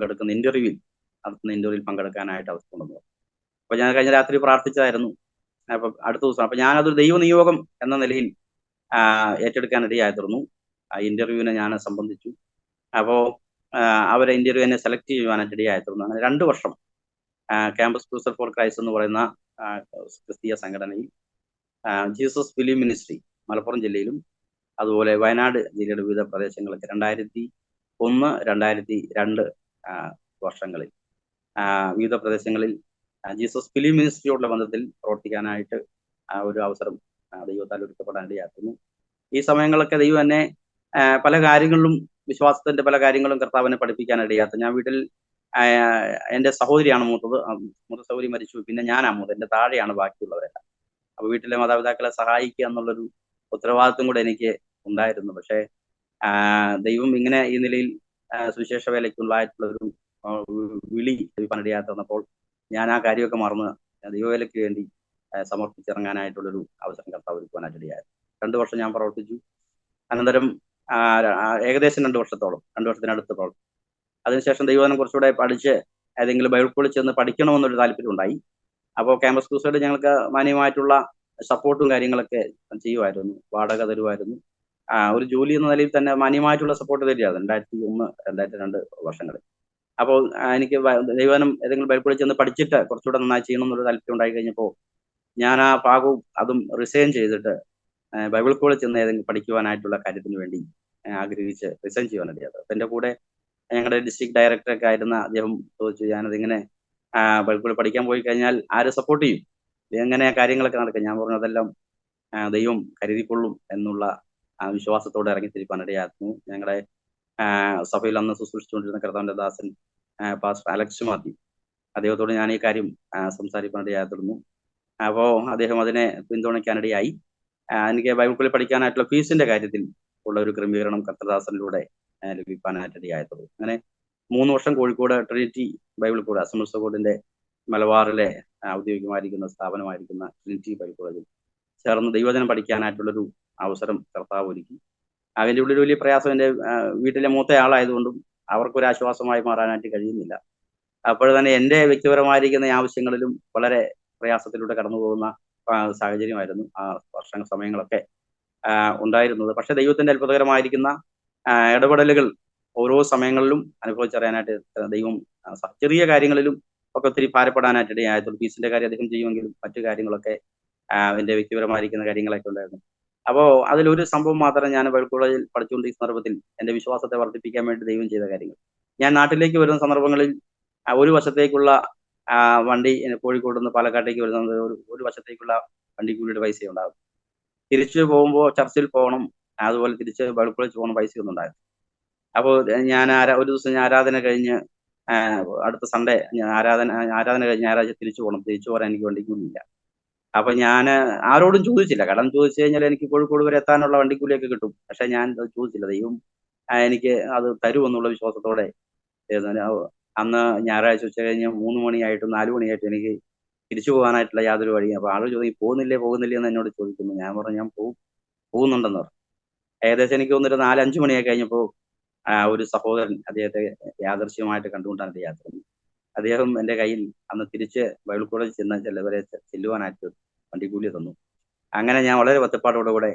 നടത്തുന്ന ഇന്റർവ്യൂവിൽ പങ്കെടുക്കാനായിട്ട് അവസരമുണ്ടെന്ന് പറഞ്ഞു. അപ്പൊ ഞാൻ കഴിഞ്ഞ രാത്രി പ്രാർത്ഥിച്ചതായിരുന്നു. അപ്പൊ അടുത്ത ദിവസം അപ്പൊ ഞാനതൊരു ദൈവനിയോഗം എന്ന നിലയിൽ ഏറ്റെടുക്കാൻ ഇടയായി തീർന്നു. ആ ഇന്റർവ്യൂവിനെ ഞാൻ സംബന്ധിച്ചു. അപ്പോ അവരെ ഇന്റർവ്യൂ എന്നെ സെലക്ട് ചെയ്യുവാനായിട്ട് ഇടയായി തീർന്നു. അങ്ങനെ 2 വർഷം ക്യാമ്പസ് ക്രൂസഡ് ഫോർ ക്രൈസ്റ്റ് എന്ന് പറയുന്ന ക്രിസ്തീയ സംഘടനയിൽ ജീസസ് ഫിലിം മിനിസ്ട്രി മലപ്പുറം ജില്ലയിലും അതുപോലെ വയനാട് ജില്ലയുടെ വിവിധ പ്രദേശങ്ങളൊക്കെ 2001, 2002 വർഷങ്ങളിൽ വിവിധ പ്രദേശങ്ങളിൽ ജീസസ് ഫിലിം മിനിസ്ട്രിയോടുള്ള ബന്ധത്തിൽ പ്രവർത്തിക്കാനായിട്ട് ഒരു അവസരം ദൈവത്താൽ ഒരുക്കപ്പെടാൻ ഇടയാക്കുന്നു. ഈ സമയങ്ങളൊക്കെ ദൈവം എന്നെ പല കാര്യങ്ങളിലും വിശ്വാസത്തിന്റെ പല കാര്യങ്ങളും കർത്താവിനെ പഠിപ്പിക്കാൻ ഇടയാത്ത. ഞാൻ വീട്ടിൽ എൻ്റെ സഹോദരിയാണ് മൂത്തത്. മൂത്ത സഹോദരി മരിച്ചു. പിന്നെ ഞാനാണ് മൂത്തത്. എൻ്റെ താഴെയാണ് ബാക്കിയുള്ളവരെല്ലാം. അപ്പൊ വീട്ടിലെ മാതാപിതാക്കളെ സഹായിക്കുക എന്നുള്ളൊരു ഉത്തരവാദിത്വം കൂടെ എനിക്ക് ഉണ്ടായിരുന്നു. പക്ഷേ ദൈവം ഇങ്ങനെ ഈ നിലയിൽ സുവിശേഷ വേലയ്ക്കുള്ളതായിട്ടുള്ള ഒരു വിളി ലഭിക്കാനിടയായി തന്നപ്പോൾ ഞാൻ ആ കാര്യമൊക്കെ മറന്ന് ദൈവവേലയ്ക്ക് വേണ്ടി സമർപ്പിച്ചിറങ്ങാനായിട്ടുള്ളൊരു അവസരം കർത്താവ് ഒരുക്കുവാനായിട്ട് ഇടയായി. 2 വർഷം ഞാൻ പ്രവർത്തിച്ചു. അനന്തരം ഏകദേശം 2 വർഷത്തിനടുത്ത് പ്രവർത്തിച്ചു. അതിനുശേഷം ദൈവവചനം കുറച്ചുകൂടെ പഠിച്ച് ഏതെങ്കിലും ബൈബിൾ സ്കൂളിൽ ചെന്ന് പഠിക്കണമെന്നൊരു താല്പര്യം ഉണ്ടായി. അപ്പോൾ ക്യാമ്പസ് ക്രൂസൈഡ് ഞങ്ങൾക്ക് മാന്യമായിട്ടുള്ള സപ്പോർട്ടും കാര്യങ്ങളൊക്കെ ചെയ്യുമായിരുന്നു. വാടക തരുമായിരുന്നു. ഒരു ജോലി എന്ന നിലയിൽ തന്നെ മാന്യമായിട്ടുള്ള സപ്പോർട്ട് തരികയായിരുന്നു 2001, 2002 വർഷങ്ങളിൽ. അപ്പോൾ എനിക്ക് ദൈവവചനം ഏതെങ്കിലും ബൈബിൾ സ്കൂളിൽ ചെന്ന് പഠിച്ചിട്ട് കുറച്ചുകൂടെ നന്നായി ചെയ്യണം എന്നൊരു താല്പര്യം ഉണ്ടായി കഴിഞ്ഞപ്പോൾ ഞാൻ ആ ഭാഗവും അതും റിസൈൻ ചെയ്തിട്ട് ബൈബിൾ സ്കൂളിൽ ചെന്ന് ഏതെങ്കിലും പഠിക്കുവാനായിട്ടുള്ള കാര്യത്തിന് വേണ്ടി ആഗ്രഹിച്ച് റിസൈൻ ചെയ്യാനിടയായത്. അപ്പം എൻ്റെ കൂടെ ഞങ്ങളുടെ ഡിസ്ട്രിക്ട് ഡയറക്ടറൊക്കെ ആയിരുന്ന അദ്ദേഹം ചോദിച്ചു, ഞാനതിങ്ങനെ ബൈബിൾ സ്കൂളിൽ പഠിക്കാൻ പോയി കഴിഞ്ഞാൽ ആര് സപ്പോർട്ട് ചെയ്യും, എങ്ങനെ കാര്യങ്ങളൊക്കെ നടക്കും? ഞാൻ പറഞ്ഞു അതെല്ലാം ദൈവം കരുതിക്കൊള്ളും എന്നുള്ള വിശ്വാസത്തോടെ ഇറങ്ങിത്തിരിക്കാനിടയായിരുന്നു. ഞങ്ങളുടെ സഭയിൽ അന്ന് ശുശ്രൂഷിച്ചുകൊണ്ടിരുന്ന കർത്താവിന്റെ ദാസൻ പാസ്റ്റർ അലക്സ് മാത്യു, അദ്ദേഹത്തോട് ഞാൻ ഈ കാര്യം സംസാരിക്കാനിടയായിരുന്നു. അപ്പോൾ അദ്ദേഹം അതിനെ പിന്തുണയ്ക്കാനിടയായി. എനിക്ക് ബൈബിൾ സ്കൂളിൽ പഠിക്കാനായിട്ടുള്ള ഫീസിന്റെ കാര്യത്തിൽ ഉള്ള ഒരു ക്രമീകരണം കർത്തദാസനിലൂടെ ലഭിക്കാനായിട്ടിടയായിട്ടുള്ളൂ. അങ്ങനെ 3 വർഷം Kozhikode Trinity Bible College, Assemblies of ഗോഡിന്റെ മലബാറിലെ ഔദ്യോഗികമായിരിക്കുന്ന സ്ഥാപനമായിരിക്കുന്ന ട്രിനിറ്റി ബൈബിൾ കോളേജിൽ ചേർന്ന് ദൈവവചനം പഠിക്കാനായിട്ടുള്ളൊരു അവസരം കർത്താവ് ഒരുക്കി. അതിൻ്റെ ഉള്ളിൽ വലിയ പ്രയാസം എൻ്റെ വീട്ടിലെ മൂത്ത ആളായതുകൊണ്ടും അവർക്കൊരു ആശ്വാസമായി മാറാനായിട്ട് കഴിയുന്നില്ല. അപ്പോൾ തന്നെ എൻ്റെ വ്യക്തിപരമായിരിക്കുന്ന ആവശ്യങ്ങളിലും വളരെ പ്രയാസത്തിലൂടെ കടന്നു പോകുന്ന സാഹചര്യമായിരുന്നു ആ സമയങ്ങളൊക്കെ ഉണ്ടായിരുന്നത്. പക്ഷെ ദൈവത്തിന്റെ അത്ഭുതകരമായിരിക്കുന്ന ഇടപെടലുകൾ ഓരോ സമയങ്ങളിലും അനുഭവിച്ചറിയാനായിട്ട് ദൈവം ചെറിയ കാര്യങ്ങളിലും ഒക്കെ ഒത്തിരി ഭാരപ്പെടാനായിട്ട് ഇടയായിട്ടുള്ളൂ. ഫീസിന്റെ കാര്യം അദ്ദേഹം ചെയ്യുമെങ്കിലും മറ്റു കാര്യങ്ങളൊക്കെ എൻ്റെ വ്യക്തിപരമായിരിക്കുന്ന കാര്യങ്ങളൊക്കെ ഉണ്ടായിരുന്നു. അപ്പോൾ അതിലൊരു സംഭവം മാത്രം ഞാൻ ബൈബിൾ കോളേജിൽ പഠിച്ചുകൊണ്ടിരിക്കുന്ന സന്ദർഭത്തിൽ എൻ്റെ വിശ്വാസത്തെ വർദ്ധിപ്പിക്കാൻ വേണ്ടി ദൈവം ചെയ്ത കാര്യങ്ങൾ. ഞാൻ നാട്ടിലേക്ക് വരുന്ന സന്ദർഭങ്ങളിൽ ഒരു വശത്തേക്കുള്ള വണ്ടി കോഴിക്കോട് നിന്ന് പാലക്കാട്ടേക്ക് വരുന്നത് ഒരു വശത്തേക്കുള്ള വണ്ടിക്കൂലിയുടെ പൈസ ഉണ്ടാകും. തിരിച്ചു പോകുമ്പോൾ ചർച്ചിൽ പോകണം, അതുപോലെ തിരിച്ച് ബൈബിൾ കോളേജ് പോകണം, പൈസയൊന്നും ഉണ്ടാകും. അപ്പോൾ ഞാൻ ഒരു ദിവസം ഞാൻ ആരാധന കഴിഞ്ഞ് അടുത്ത സൺഡേ ആരാധന കഴിഞ്ഞ് ഞായറാഴ്ച തിരിച്ചു പോകണം. തിരിച്ചു പോരാൻ എനിക്ക് വണ്ടിക്കൂലിയില്ല. അപ്പൊ ഞാൻ ആരോടും ചോദിച്ചില്ല. കടം ചോദിച്ചു കഴിഞ്ഞാൽ എനിക്ക് കോഴിക്കോട് വരെ എത്താനുള്ള വണ്ടിക്കൂലിയൊക്കെ കിട്ടും. പക്ഷെ ഞാൻ ചോദിച്ചില്ല. ദൈവം എനിക്ക് അത് തരുമെന്നുള്ള വിശ്വാസത്തോടെ അന്ന് ഞായറാഴ്ച ഉച്ച കഴിഞ്ഞ് 3 മണിയായിട്ടും 4 മണിയായിട്ടും എനിക്ക് തിരിച്ചു പോകാനായിട്ടുള്ള യാതൊരു വഴിയും. അപ്പൊ ആള് ചോദിക്കും പോകുന്നില്ലേ എന്ന് എന്നോട് ചോദിക്കുന്നു. ഞാൻ പറഞ്ഞു ഞാൻ പോകുന്നുണ്ടെന്ന് പറഞ്ഞു. ഏകദേശം എനിക്ക് തോന്നുന്നൊരു 4-5 മണിയായി കഴിഞ്ഞപ്പോൾ ഒരു സഹോദരൻ അദ്ദേഹത്തെ യാദൃശ്യമായിട്ട് കണ്ടുകൊണ്ടാണ് ഇടയാക്കുന്നത്. അദ്ദേഹം എൻ്റെ കയ്യിൽ അന്ന് തിരിച്ച് ബൈബിൾ കോളേജിൽ ചെല്ലുവാനായിട്ട് വണ്ടിക്കൂലി തന്നു. അങ്ങനെ ഞാൻ വളരെ ഒറ്റപ്പാടോടുകൂടെ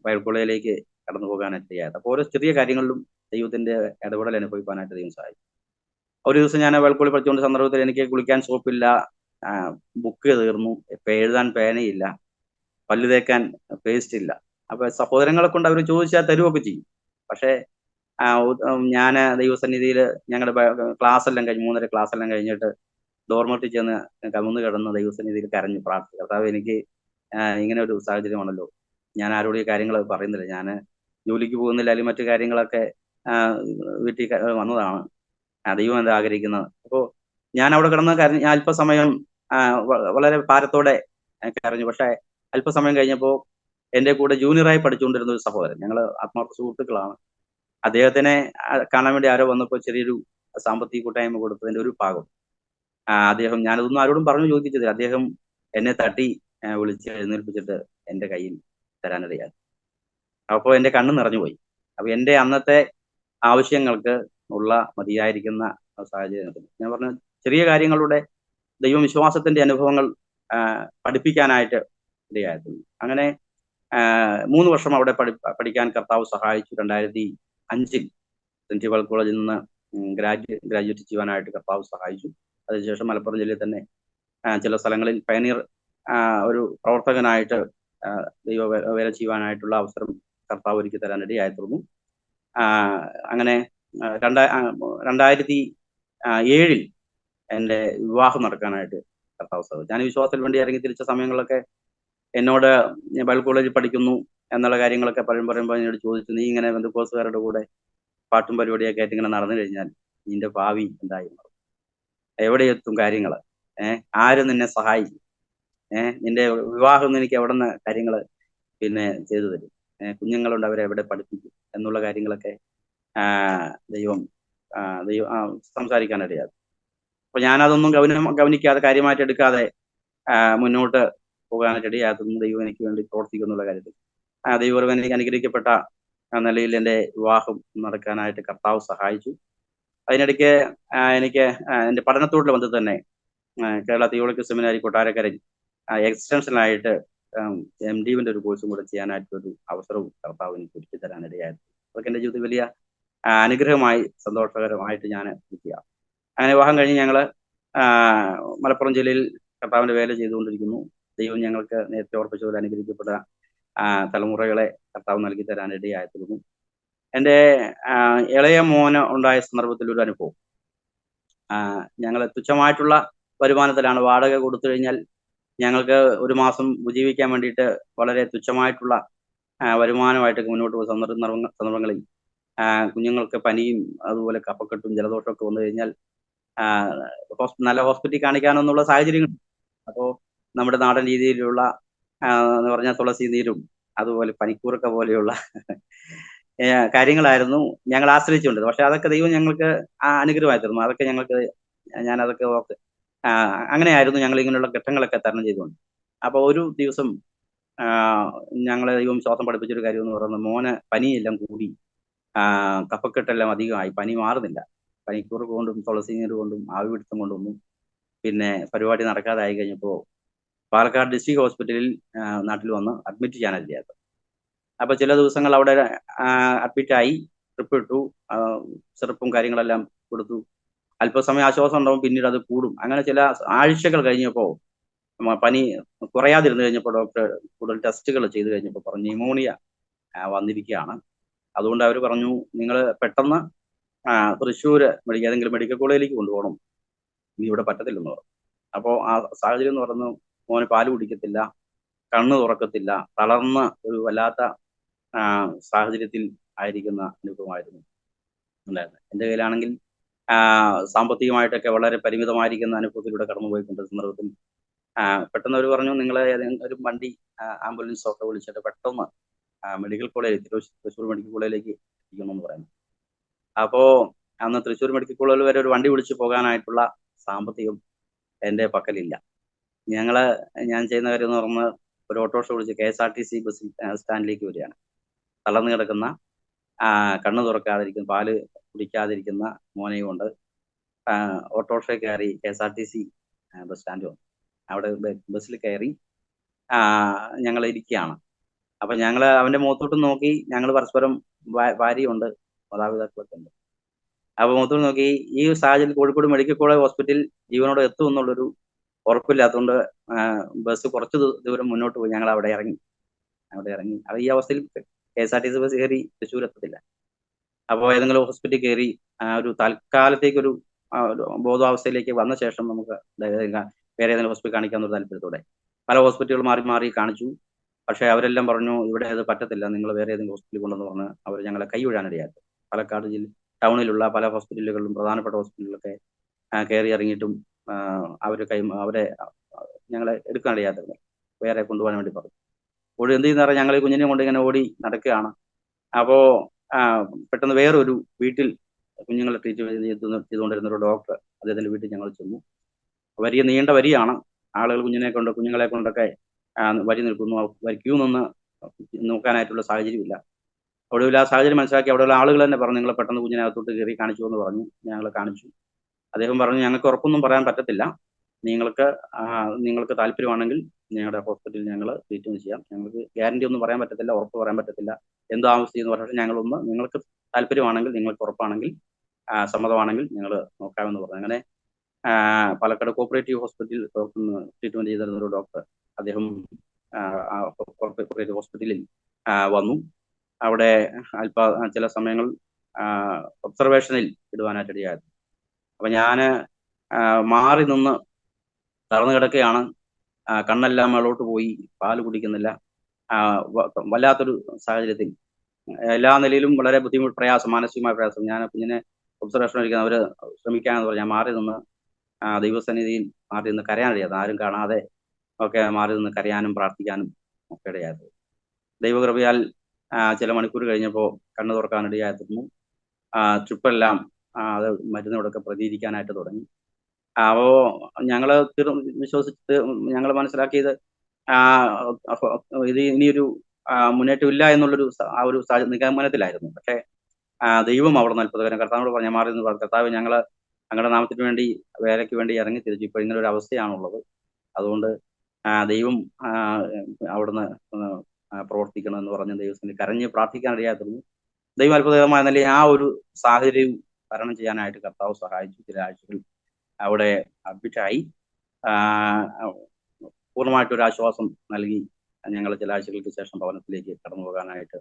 ബൈബിൾ കോളേജിലേക്ക് കടന്നു പോകാനായിട്ട് ഇടയായത്. അപ്പോൾ ഓരോ ചെറിയ കാര്യങ്ങളിലും ദൈവത്തിന്റെ ഇടപെടൽ അനുഭവിക്കാനായിട്ട് ദൈവം സഹായിക്കും. ഒരു ദിവസം ഞാൻ ബൈബിൾ കോളേജിൽ പഠിച്ചുകൊണ്ട് സന്ദർഭത്തിൽ എനിക്ക് കുളിക്കാൻ സോപ്പില്ല, ബുക്ക് തീർന്നു, എഴുതാൻ പേനയില്ല, പല്ല് തേക്കാൻ പേസ്റ്റ് ഇല്ല. അപ്പൊ സഹോദരങ്ങളെ കൊണ്ട് അവർ ചോദിച്ചാൽ തരുമൊക്കെ ചെയ്യും. പക്ഷേ ഞാൻ ദൈവസന്നിധിയിൽ ഞങ്ങളുടെ ക്ലാസ് എല്ലാം കഴിഞ്ഞ് 3:30 ക്ലാസ് എല്ലാം കഴിഞ്ഞിട്ട് ഡോർമെട്രി ചെന്ന് കമന്ന് കിടന്ന് ദൈവസന്നിധിയിൽ കരഞ്ഞു പ്രാർത്ഥിച്ചു. കർത്താവ് എനിക്ക് ഇങ്ങനെ ഒരു സാഹചര്യമാണല്ലോ. ഞാൻ ആരോടും ഈ കാര്യങ്ങൾ പറയുന്നില്ല. ഞാൻ ജോലിക്ക് പോകുന്നില്ല, അല്ലെങ്കിൽ മറ്റു കാര്യങ്ങളൊക്കെ വീട്ടിൽ വന്നതാണ്. ദൈവം എന്താ ആഗ്രഹിക്കുന്നത്. അപ്പോൾ ഞാൻ അവിടെ കിടന്ന് കരഞ്ഞ് അല്പസമയം വളരെ ഭാരത്തോടെ കരഞ്ഞു. പക്ഷേ അല്പസമയം കഴിഞ്ഞപ്പോൾ എൻ്റെ കൂടെ ജൂനിയറായി പഠിച്ചുകൊണ്ടിരുന്ന ഒരു സഹോദരൻ, ഞങ്ങൾ ആത്മാർത്ഥ സുഹൃത്തുക്കളാണ്, അദ്ദേഹത്തിനെ കാണാൻ വേണ്ടി ആരോ വന്നപ്പോൾ ചെറിയൊരു സാമ്പത്തിക കൂട്ടായ്മ കൊടുത്തതിന്റെ ഒരു ഭാഗം അദ്ദേഹം, ഞാനതൊന്നും ആരോടും പറഞ്ഞു ചോദിച്ചതില്ല, അദ്ദേഹം എന്നെ തട്ടി വിളിച്ച് എഴുന്നേൽപ്പിച്ചിട്ട് എൻ്റെ കയ്യിൽ തരാനിടയായി. അപ്പോൾ എൻ്റെ കണ്ണ് നിറഞ്ഞുപോയി. അപ്പൊ എൻ്റെ അന്നത്തെ ആവശ്യങ്ങൾക്ക് ഉള്ള മതിയായിരിക്കുന്ന സാഹചര്യത്തിൽ ഞാൻ പറഞ്ഞ ചെറിയ കാര്യങ്ങളുടെ ദൈവവിശ്വാസത്തിന്റെ അനുഭവങ്ങൾ പഠിപ്പിക്കാനായിട്ട് ഇടയായിരുന്നു. അങ്ങനെ 3 വർഷം അവിടെ പഠിക്കാൻ കർത്താവ് സഹായിച്ചു. 2005 സെന്റ് പൗൾ കോളേജിൽ നിന്ന് ഗ്രാജുവേറ്റ് ചെയ്യുവാനായിട്ട് കർത്താവ് സഹായിച്ചു. അതിനുശേഷം മലപ്പുറം ജില്ലയിൽ തന്നെ ചില സ്ഥലങ്ങളിൽ പയനീർ ഒരു പ്രവർത്തകനായിട്ട് ദൈവ വേല ചെയ്യുവാനായിട്ടുള്ള അവസരം കർത്താവ് ഒരുക്കി തരാനിടയായിത്തീർന്നു. അങ്ങനെ 2007 എൻ്റെ വിവാഹം നടക്കാനായിട്ട് കർത്താവ് സാധിച്ചു. ഞാൻ വിശ്വാസത്തിന് വേണ്ടി ഇറങ്ങി തിരിച്ച സമയങ്ങളിലൊക്കെ എന്നോട് ബൈബിൾ കോളേജിൽ പഠിക്കുന്നു എന്നുള്ള കാര്യങ്ങളൊക്കെ പറയുമ്പോൾ എന്നോട് ചോദിച്ചു, നീ ഇങ്ങനെ ബന്ധുക്കോസുകാരുടെ കൂടെ പാട്ടും പരിപാടിയൊക്കെ ആയിട്ട് ഇങ്ങനെ നടന്നു കഴിഞ്ഞാൽ നിന്റെ ഭാവി എന്തായിരുന്നു, എവിടെ എത്തും കാര്യങ്ങൾ, ആര് നിന്നെ സഹായിക്കും, നിന്റെ വിവാഹം എനിക്ക് എവിടെ നിന്ന് കാര്യങ്ങൾ പിന്നെ ചെയ്തു തരും, കുഞ്ഞുങ്ങളുണ്ട് അവരെ എവിടെ പഠിപ്പിക്കും എന്നുള്ള കാര്യങ്ങളൊക്കെ ദൈവം സംസാരിക്കാനിടയായി. അപ്പൊ ഞാനതൊന്നും ഗവനിക്കാതെ കാര്യമായിട്ട് എടുക്കാതെ മുന്നോട്ട് പോകാനായിട്ട് ഇടയാക്കുന്നു. ദൈവം എനിക്ക് വേണ്ടി പ്രവർത്തിക്കുന്നുള്ള കാര്യത്തിൽ ദൈവം എനിക്ക് അനുഗ്രഹിക്കപ്പെട്ട നിലയിൽ എൻ്റെ വിവാഹം നടക്കാനായിട്ട് കർത്താവ് സഹായിച്ചു. അതിനിടയ്ക്ക് എനിക്ക് എൻ്റെ പഠനത്തോടുള്ള ബന്ധത്തിൽ തന്നെ കേരള തിയോളജിക്കൽ സെമിനാരി കൊട്ടാരക്കരയിൽ എക്സ്റ്റൻഷനായിട്ട് MDന്റെ ഒരു കോഴ്സും കൂടെ ചെയ്യാനായിട്ടൊരു അവസരവും കർത്താവ് എനിക്ക് ഒരുക്കി തരാനിടയായിരുന്നു. അതൊക്കെ എൻ്റെ ജീവിതത്തിൽ വലിയ അനുഗ്രഹമായി സന്തോഷകരമായിട്ട് ഞാൻ ഇരിക്കുക. അങ്ങനെ വിവാഹം കഴിഞ്ഞ് ഞങ്ങൾ മലപ്പുറം ജില്ലയിൽ കർത്താവിൻ്റെ വേല ചെയ്തുകൊണ്ടിരിക്കുന്നു. ദൈവം ഞങ്ങൾക്ക് നേരത്തെ ഓർപ്പിച്ച പോലെ അനുഗ്രഹിക്കപ്പെട്ട തലമുറകളെ കർത്താവ് നൽകി തരാനിടയായിരുന്നു. എൻ്റെ ഇളയ മോന് ഉണ്ടായ സന്ദർഭത്തിൽ ഒരു അനുഭവം, ഞങ്ങൾ തുച്ഛമായിട്ടുള്ള വരുമാനത്തിലാണ്. വാടക കൊടുത്തു കഴിഞ്ഞാൽ ഞങ്ങൾക്ക് ഒരു മാസം ഉപജീവിക്കാൻ വേണ്ടിയിട്ട് വളരെ തുച്ഛമായിട്ടുള്ള വരുമാനമായിട്ട് മുന്നോട്ട് പോകുന്ന സന്ദർഭങ്ങളിൽ കുഞ്ഞുങ്ങൾക്ക് പനിയും അതുപോലെ കഫക്കെട്ടും ജലദോഷമൊക്കെ വന്നു കഴിഞ്ഞാൽ നല്ല ഹോസ്പിറ്റലിൽ കാണിക്കാനെന്നുള്ള സാഹചര്യങ്ങൾ. അപ്പോൾ നമ്മുടെ നാടൻ രീതിയിലുള്ള എന്ന് പറഞ്ഞാൽ തുളസി നീരും അതുപോലെ പനിക്കൂർക്ക പോലെയുള്ള കാര്യങ്ങളായിരുന്നു ഞങ്ങൾ ആശ്രയിച്ചുകൊണ്ടത്. പക്ഷെ അതൊക്കെ ദൈവം ഞങ്ങൾക്ക് അനുഗ്രഹമായി തരുന്നു. അതൊക്കെ ഞങ്ങൾക്ക് ഞാനതൊക്കെ ഓർത്ത് അങ്ങനെയായിരുന്നു ഞങ്ങൾ ഇങ്ങനെയുള്ള ഘട്ടങ്ങളൊക്കെ തരണം ചെയ്തുകൊണ്ട്. അപ്പോൾ ഒരു ദിവസം ഞങ്ങളെ ദൈവം ശ്വാസം പഠിപ്പിച്ചൊരു കാര്യം എന്ന് പറയുന്നത്, മോന് പനിയെല്ലാം കൂടി കഫക്കെട്ടെല്ലാം അധികമായി, പനി മാറുന്നില്ല. പനിക്കൂർക്ക കൊണ്ടും തുളസി നീര് കൊണ്ടും ആവി പിടുത്തം കൊണ്ടൊന്നും പിന്നെ പരിപാടി നടക്കാതായി കഴിഞ്ഞപ്പോൾ പാലക്കാട് ഡിസ്ട്രിക്ട് ഹോസ്പിറ്റലിൽ നാട്ടിൽ വന്ന് അഡ്മിറ്റ് ചെയ്യാനായിരുന്നു. അപ്പോൾ ചില ദിവസങ്ങൾ അവിടെ അഡ്മിറ്റായി, ട്രിപ്പ് ഇട്ടു, സിറപ്പും കാര്യങ്ങളെല്ലാം കൊടുത്തു. അല്പസമയം ആശ്വാസം ഉണ്ടാവും, പിന്നീട് അത് കൂടും. അങ്ങനെ ചില ആഴ്ചകൾ കഴിഞ്ഞപ്പോൾ പനി കുറയാതിരുന്നു കഴിഞ്ഞപ്പോൾ ഡോക്ടർ കൂടുതൽ ടെസ്റ്റുകൾ ചെയ്ത് കഴിഞ്ഞപ്പോൾ പറഞ്ഞു ന്യൂമോണിയ വന്നിരിക്കുകയാണ്. അതുകൊണ്ട് അവർ പറഞ്ഞു നിങ്ങൾ പെട്ടെന്ന് തൃശ്ശൂർ ഏതെങ്കിലും മെഡിക്കൽ കോളേജിലേക്ക് കൊണ്ടുപോകണം, ഇനി ഇവിടെ പറ്റത്തില്ലെന്ന് പറഞ്ഞു. അപ്പോൾ ആ സാഹചര്യം എന്ന് പറഞ്ഞു, മോന് പാല് കുടിക്കത്തില്ല, കണ്ണ് തുറക്കത്തില്ല, തളർന്ന ഒരു വല്ലാത്ത സാഹചര്യത്തിൽ ആയിരിക്കുന്ന അനുഭവമായിരുന്നു ഉണ്ടായിരുന്നത്. എൻ്റെ കയ്യിലാണെങ്കിൽ സാമ്പത്തികമായിട്ടൊക്കെ വളരെ പരിമിതമായിരിക്കുന്ന അനുഭവത്തിലൂടെ കടന്നുപോയിക്കൊണ്ട സന്ദർഭത്തിൽ പെട്ടെന്ന് അവർ പറഞ്ഞു നിങ്ങൾ ഏതെങ്കിലും ഒരു വണ്ടി ആംബുലൻസ് ഒക്കെ വിളിച്ചിട്ട് പെട്ടെന്ന് മെഡിക്കൽ കോളേജ് തൃശ്ശൂർ മെഡിക്കൽ കോളേജിലേക്ക് എത്തിക്കണമെന്ന് പറയുന്നു. അപ്പോൾ അന്ന് തൃശ്ശൂർ മെഡിക്കൽ കോളേജിൽ വരെ ഒരു വണ്ടി വിളിച്ച് പോകാനായിട്ടുള്ള സാമ്പത്തികം എൻ്റെ പക്കലില്ല. ഞാൻ ചെയ്യുന്ന കാര്യം എന്ന് പറഞ്ഞാൽ ഒരു ഓട്ടോറിക്ഷ വിളിച്ച് KSRTC ബസ് സ്റ്റാൻഡിലേക്ക് വരികയാണ്. തളർന്നു കിടക്കുന്ന കണ്ണ് തുറക്കാതിരിക്കുന്ന പാല് കുടിക്കാതിരിക്കുന്ന മോനെയും കൊണ്ട് ഓട്ടോറിക്ഷ കയറി KSRTC ബസ് സ്റ്റാൻഡ് വന്നു. അവിടെ ബസ്സിൽ കയറി ഞങ്ങൾ ഇരിക്കുകയാണ്. അപ്പം ഞങ്ങൾ അവൻ്റെ മുഖത്തോട്ട് നോക്കി, ഞങ്ങൾ പരസ്പരം ഭാര്യയുണ്ട്, മാതാപിതാക്കളൊക്കെ ഉണ്ട്. അപ്പോൾ മുഖത്തോട്ട് നോക്കി, ഈ സാഹചര്യത്തിൽ കോഴിക്കോട് മെഡിക്കൽ കോളേജ് ഹോസ്പിറ്റൽ ജീവനോടെ എത്തും എന്നുള്ളൊരു ഉറപ്പില്ലാത്തതുകൊണ്ട് ബസ് കുറച്ച് ദൂരം മുന്നോട്ട് പോയി ഞങ്ങൾ അവിടെ ഇറങ്ങി. അത് ഈ അവസ്ഥയിൽ KSRTC ബസ് കയറി തൃശ്ശൂർ എത്തത്തില്ല. അപ്പോൾ ഏതെങ്കിലും ഹോസ്പിറ്റലിൽ കയറി ഒരു തൽക്കാലത്തേക്കൊരു ബോധാവസ്ഥയിലേക്ക് വന്ന ശേഷം നമുക്ക് വേറെ ഏതെങ്കിലും ഹോസ്പിറ്റൽ കാണിക്കാമെന്നൊരു താല്പര്യത്തോടെ പല ഹോസ്പിറ്റലുകൾ മാറി മാറി കാണിച്ചു. പക്ഷേ അവരെല്ലാം പറഞ്ഞു ഇവിടെ അത് പറ്റത്തില്ല, നിങ്ങൾ വേറെ ഏതെങ്കിലും ഹോസ്പിറ്റലിൽ കൊണ്ടെന്ന് പറഞ്ഞ് അവർ ഞങ്ങളെ കൈവിടാനിടയാക്കി. പാലക്കാട് ടൗണിലുള്ള പല ഹോസ്പിറ്റലുകളിലും പ്രധാനപ്പെട്ട ഹോസ്പിറ്റലിലൊക്കെ കയറി ഇറങ്ങിയിട്ടും അവരെ ഞങ്ങളെ എടുക്കാനിടയാത്തിരുന്നു. വേറെ കൊണ്ടുപോകാൻ വേണ്ടി പറഞ്ഞു. ഓടി എന്ത് ചെയ്യുന്ന പറഞ്ഞാൽ ഞങ്ങൾ ഈ കുഞ്ഞിനെ കൊണ്ട് ഇങ്ങനെ ഓടി നടക്കുകയാണ്. അപ്പോ പെട്ടെന്ന് വേറൊരു വീട്ടിൽ കുഞ്ഞുങ്ങളെ ട്രീറ്റ് ചെയ്തുകൊണ്ടിരുന്ന ഒരു ഡോക്ടർ അദ്ദേഹത്തിന്റെ വീട്ടിൽ ഞങ്ങൾ ചെന്നു. നീണ്ട വരിയാണ്. ആളുകൾ കുഞ്ഞുങ്ങളെ കൊണ്ടൊക്കെ വരി നിൽക്കുന്നു. ക്യൂ നിന്ന് നോക്കാനായിട്ടുള്ള സാഹചര്യമില്ല. ഒടുവിൽ ആ സാഹചര്യം മനസ്സിലാക്കി അവിടെയുള്ള ആളുകൾ തന്നെ പറഞ്ഞു, നിങ്ങൾ പെട്ടെന്ന് കുഞ്ഞിനെ അകത്തോട്ട് കയറി കാണിച്ചു എന്ന് പറഞ്ഞു. ഞങ്ങൾ കാണിച്ചു. അദ്ദേഹം പറഞ്ഞു, ഞങ്ങൾക്ക് ഉറപ്പൊന്നും പറയാൻ പറ്റത്തില്ല, നിങ്ങൾക്ക് താല്പര്യമാണെങ്കിൽ ഞങ്ങളുടെ ഹോസ്പിറ്റലിൽ ഞങ്ങൾ ട്രീറ്റ്മെന്റ് ചെയ്യാം. ഞങ്ങൾക്ക് ഗ്യാരണ്ടി ഒന്നും പറയാൻ പറ്റത്തില്ല, ഉറപ്പ് പറയാൻ പറ്റത്തില്ല, എന്തോ ആവശ്യം എന്ന് പറഞ്ഞിട്ട് നിങ്ങൾക്ക് താല്പര്യമാണെങ്കിൽ, നിങ്ങൾക്ക് ഉറപ്പാണെങ്കിൽ, സമ്മതമാണെങ്കിൽ ഞങ്ങൾ നോക്കാമെന്ന് പറഞ്ഞു. അങ്ങനെ പാലക്കാട് കോപ്പറേറ്റീവ് ഹോസ്പിറ്റലിൽ ട്രീറ്റ്മെന്റ് ചെയ്തിരുന്ന ഒരു ഡോക്ടർ അദ്ദേഹം കോപ്പറേറ്റീവ് ഹോസ്പിറ്റലിൽ വന്നു. അവിടെ ചില സമയങ്ങൾ ഒബ്സർവേഷനിൽ ഇടുവാനായിട്ട് ഇടയായിരുന്നു. അപ്പൊ ഞാൻ മാറി നിന്ന് തളർന്നു കിടക്കുകയാണ്. കണ്ണെല്ലാം മേളോട്ട് പോയി, പാല് കുടിക്കുന്നില്ല. വല്ലാത്തൊരു സാഹചര്യത്തിൽ എല്ലാ നിലയിലും വളരെ മാനസികമായ പ്രയാസം. ഞാൻ കുഞ്ഞിനെ ഒബ്സർവേഷൻ ഇരിക്കുന്ന അവര് ശ്രമിക്കാമെന്ന് പറഞ്ഞാൽ മാറി നിന്ന് ദൈവസന്നിധിയിൽ മാറി നിന്ന് കരയാനിടയായിരുന്നു. ആരും കാണാതെ ഒക്കെ മാറി നിന്ന് കരയാനും പ്രാർത്ഥിക്കാനും ഒക്കെ ഇടയായിരുന്നു. ദൈവകൃപയാൽ ചില മണിക്കൂർ കഴിഞ്ഞപ്പോൾ കണ്ണു തുറക്കാനിടയായിരുന്നു. ട്രിപ്പെല്ലാം അത് മരുന്നോടൊക്കെ പ്രതികരിക്കാനായിട്ട് തുടങ്ങി. അപ്പോ ഞങ്ങള് വിശ്വസിച്ച് ഞങ്ങൾ മനസ്സിലാക്കിയത് ഇത് ഇനിയൊരു മുന്നേറ്റം ഇല്ല എന്നുള്ളൊരു ഒരു നിഗമനത്തിലായിരുന്നു. പക്ഷേ ദൈവം അവിടെ നിന്ന് അത്ഭുതകരം. കർത്താവിനോട് പറഞ്ഞ മാറി എന്ന് പറഞ്ഞു, കർത്താവ് ഞങ്ങളുടെ നാമത്തിന് വേണ്ടി വേലയ്ക്ക് വേണ്ടി ഇറങ്ങി തിരിച്ചു. ഇപ്പോൾ ഇങ്ങനെ ഒരു അവസ്ഥയാണുള്ളത്. അതുകൊണ്ട് ദൈവം അവിടുന്ന് പ്രവർത്തിക്കണം എന്ന് പറഞ്ഞ് ദൈവത്തിന് കരഞ്ഞ് പ്രാർത്ഥിക്കാൻ ഇടയായിരുന്നു. ദൈവം അത്ഭുതകരമായ നിലയിൽ ആ ഒരു സാഹചര്യവും തരണം ചെയ്യാനായിട്ട് കർത്താവ് സഹായിച്ചു. ചില ആഴ്ചകൾ അവിടെ അഡ്മിറ്റായി പൂർണ്ണമായിട്ടൊരു ആശ്വാസം നൽകി ഞങ്ങൾ ചില ആഴ്ചകൾക്ക് ശേഷം ഭവനത്തിലേക്ക് കടന്നു പോകാനായിട്ട്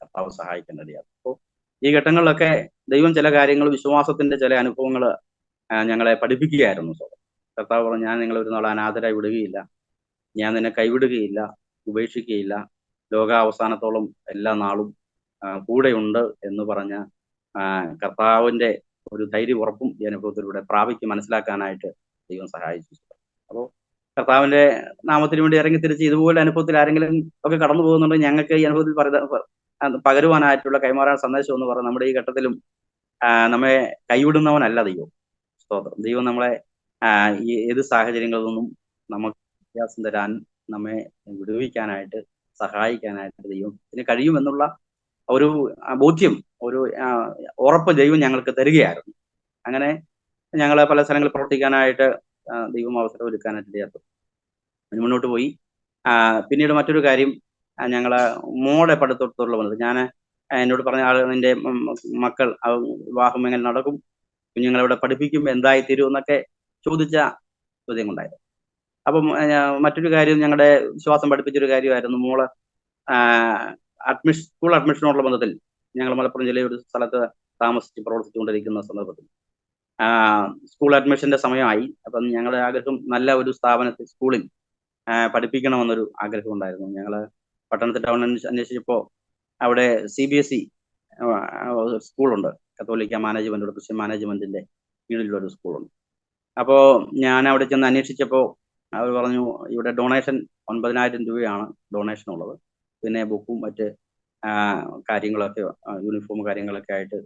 കർത്താവ് സഹായിക്കേണ്ടതാണ്. അപ്പോൾ ഈ ഘട്ടങ്ങളിലൊക്കെ ദൈവം ചില കാര്യങ്ങൾ, വിശ്വാസത്തിന്റെ ചില അനുഭവങ്ങൾ ഞങ്ങളെ പഠിപ്പിക്കുകയായിരുന്നു. കർത്താവ് പറഞ്ഞു, ഞാൻ നിങ്ങളെ ഒരു നാൾ അനാഥരായി വിടുകയില്ല, ഞാൻ നിന്നെ കൈവിടുകയില്ല, ഉപേക്ഷിക്കുകയില്ല, ലോകാവസാനത്തോളം എല്ലാ നാളും കൂടെയുണ്ട് എന്ന് പറഞ്ഞ കർത്താവിന്റെ ഒരു ധൈര്യം ഉറപ്പും ഈ അനുഭവത്തിലൂടെ മനസ്സിലാക്കാനായിട്ട് ദൈവം സഹായിച്ചു. അപ്പോൾ കർത്താവിന്റെ നാമത്തിന് വേണ്ടി ഇറങ്ങി തിരിച്ച് ഇതുപോലെ അനുഭവത്തിൽ ആരെങ്കിലും ഒക്കെ കടന്നു പോകുന്നുണ്ടെങ്കിൽ ഞങ്ങൾക്ക് ഈ അനുഭവത്തിൽ പകരുവാനായിട്ടുള്ള കൈമാറാൻ സന്ദേശം എന്ന് പറഞ്ഞാൽ, നമ്മുടെ ഈ ഘട്ടത്തിലും നമ്മെ കൈവിടുന്നവനല്ല ദൈവം. സ്തോത്രം. ദൈവം നമ്മളെ ഈ ഏത് സാഹചര്യങ്ങളിൽ നിന്നും നമുക്ക് വ്യത്യാസം തരാൻ, നമ്മെ വിടുവിക്കാനായിട്ട്, സഹായിക്കാനായിട്ട് ദൈവത്തിന് കഴിയുമെന്നുള്ള ഒരു ബോധ്യം, ഒരു ഉറപ്പ് ദൈവം ഞങ്ങൾക്ക് തരികയായിരുന്നു. അങ്ങനെ ഞങ്ങൾ പല സ്ഥലങ്ങളിൽ പ്രവർത്തിക്കാനായിട്ട് ദൈവം അവസരം ഒരുക്കാനായിട്ട് ഇടയാക്കും. മുന്നോട്ട് പോയി. പിന്നീട് മറ്റൊരു കാര്യം, ഞങ്ങള് മോടെ പഠിത്തത്തോടുള്ള ബന്ധം. ഞാൻ എന്നോട് പറഞ്ഞ നിന്റെ മക്കൾ വിവാഹം എങ്ങനെ നടക്കും, കുഞ്ഞുങ്ങളെ പഠിപ്പിക്കും, എന്തായിത്തീരും എന്നൊക്കെ ചോദിച്ച ചോദ്യം കൊണ്ടായിരുന്നു. അപ്പം മറ്റൊരു കാര്യം, ഞങ്ങളുടെ വിശ്വാസം പഠിപ്പിച്ചൊരു കാര്യമായിരുന്നു, മോള് സ്കൂൾ അഡ്മിഷനോടുള്ള ബന്ധത്തിൽ ഞങ്ങൾ മലപ്പുറം ജില്ലയിൽ ഒരു സ്ഥലത്ത് താമസിച്ച് പ്രവർത്തിച്ചുകൊണ്ടിരിക്കുന്ന സന്ദർഭത്തിൽ സ്കൂൾ അഡ്മിഷന്റെ സമയമായി. അപ്പം ഞങ്ങളുടെ ആഗ്രഹം നല്ല ഒരു സ്ഥാപനത്തിൽ, സ്കൂളിൽ പഠിപ്പിക്കണമെന്നൊരു ആഗ്രഹം ഉണ്ടായിരുന്നു. ഞങ്ങൾ പട്ടണത്തിൽ ടൗൺ അന്വേഷിച്ചപ്പോൾ അവിടെ CBSE സ്കൂളുണ്ട്, കത്തോലിക്ക മാനേജ്മെന്റ്, ക്രിസ്ത്യൻ മാനേജ്മെന്റിന്റെ കീഴിലുള്ളൊരു സ്കൂളുണ്ട്. അപ്പോൾ ഞാൻ അവിടെ ചെന്ന് അന്വേഷിച്ചപ്പോൾ അവർ പറഞ്ഞു, ഇവിടെ ഡൊണേഷൻ 9,000 രൂപയാണ് ഡൊണേഷൻ ഉള്ളത്, പിന്നെ ബുക്കും മറ്റ് കാര്യങ്ങളൊക്കെ, യൂണിഫോം കാര്യങ്ങളൊക്കെ ആയിട്ട്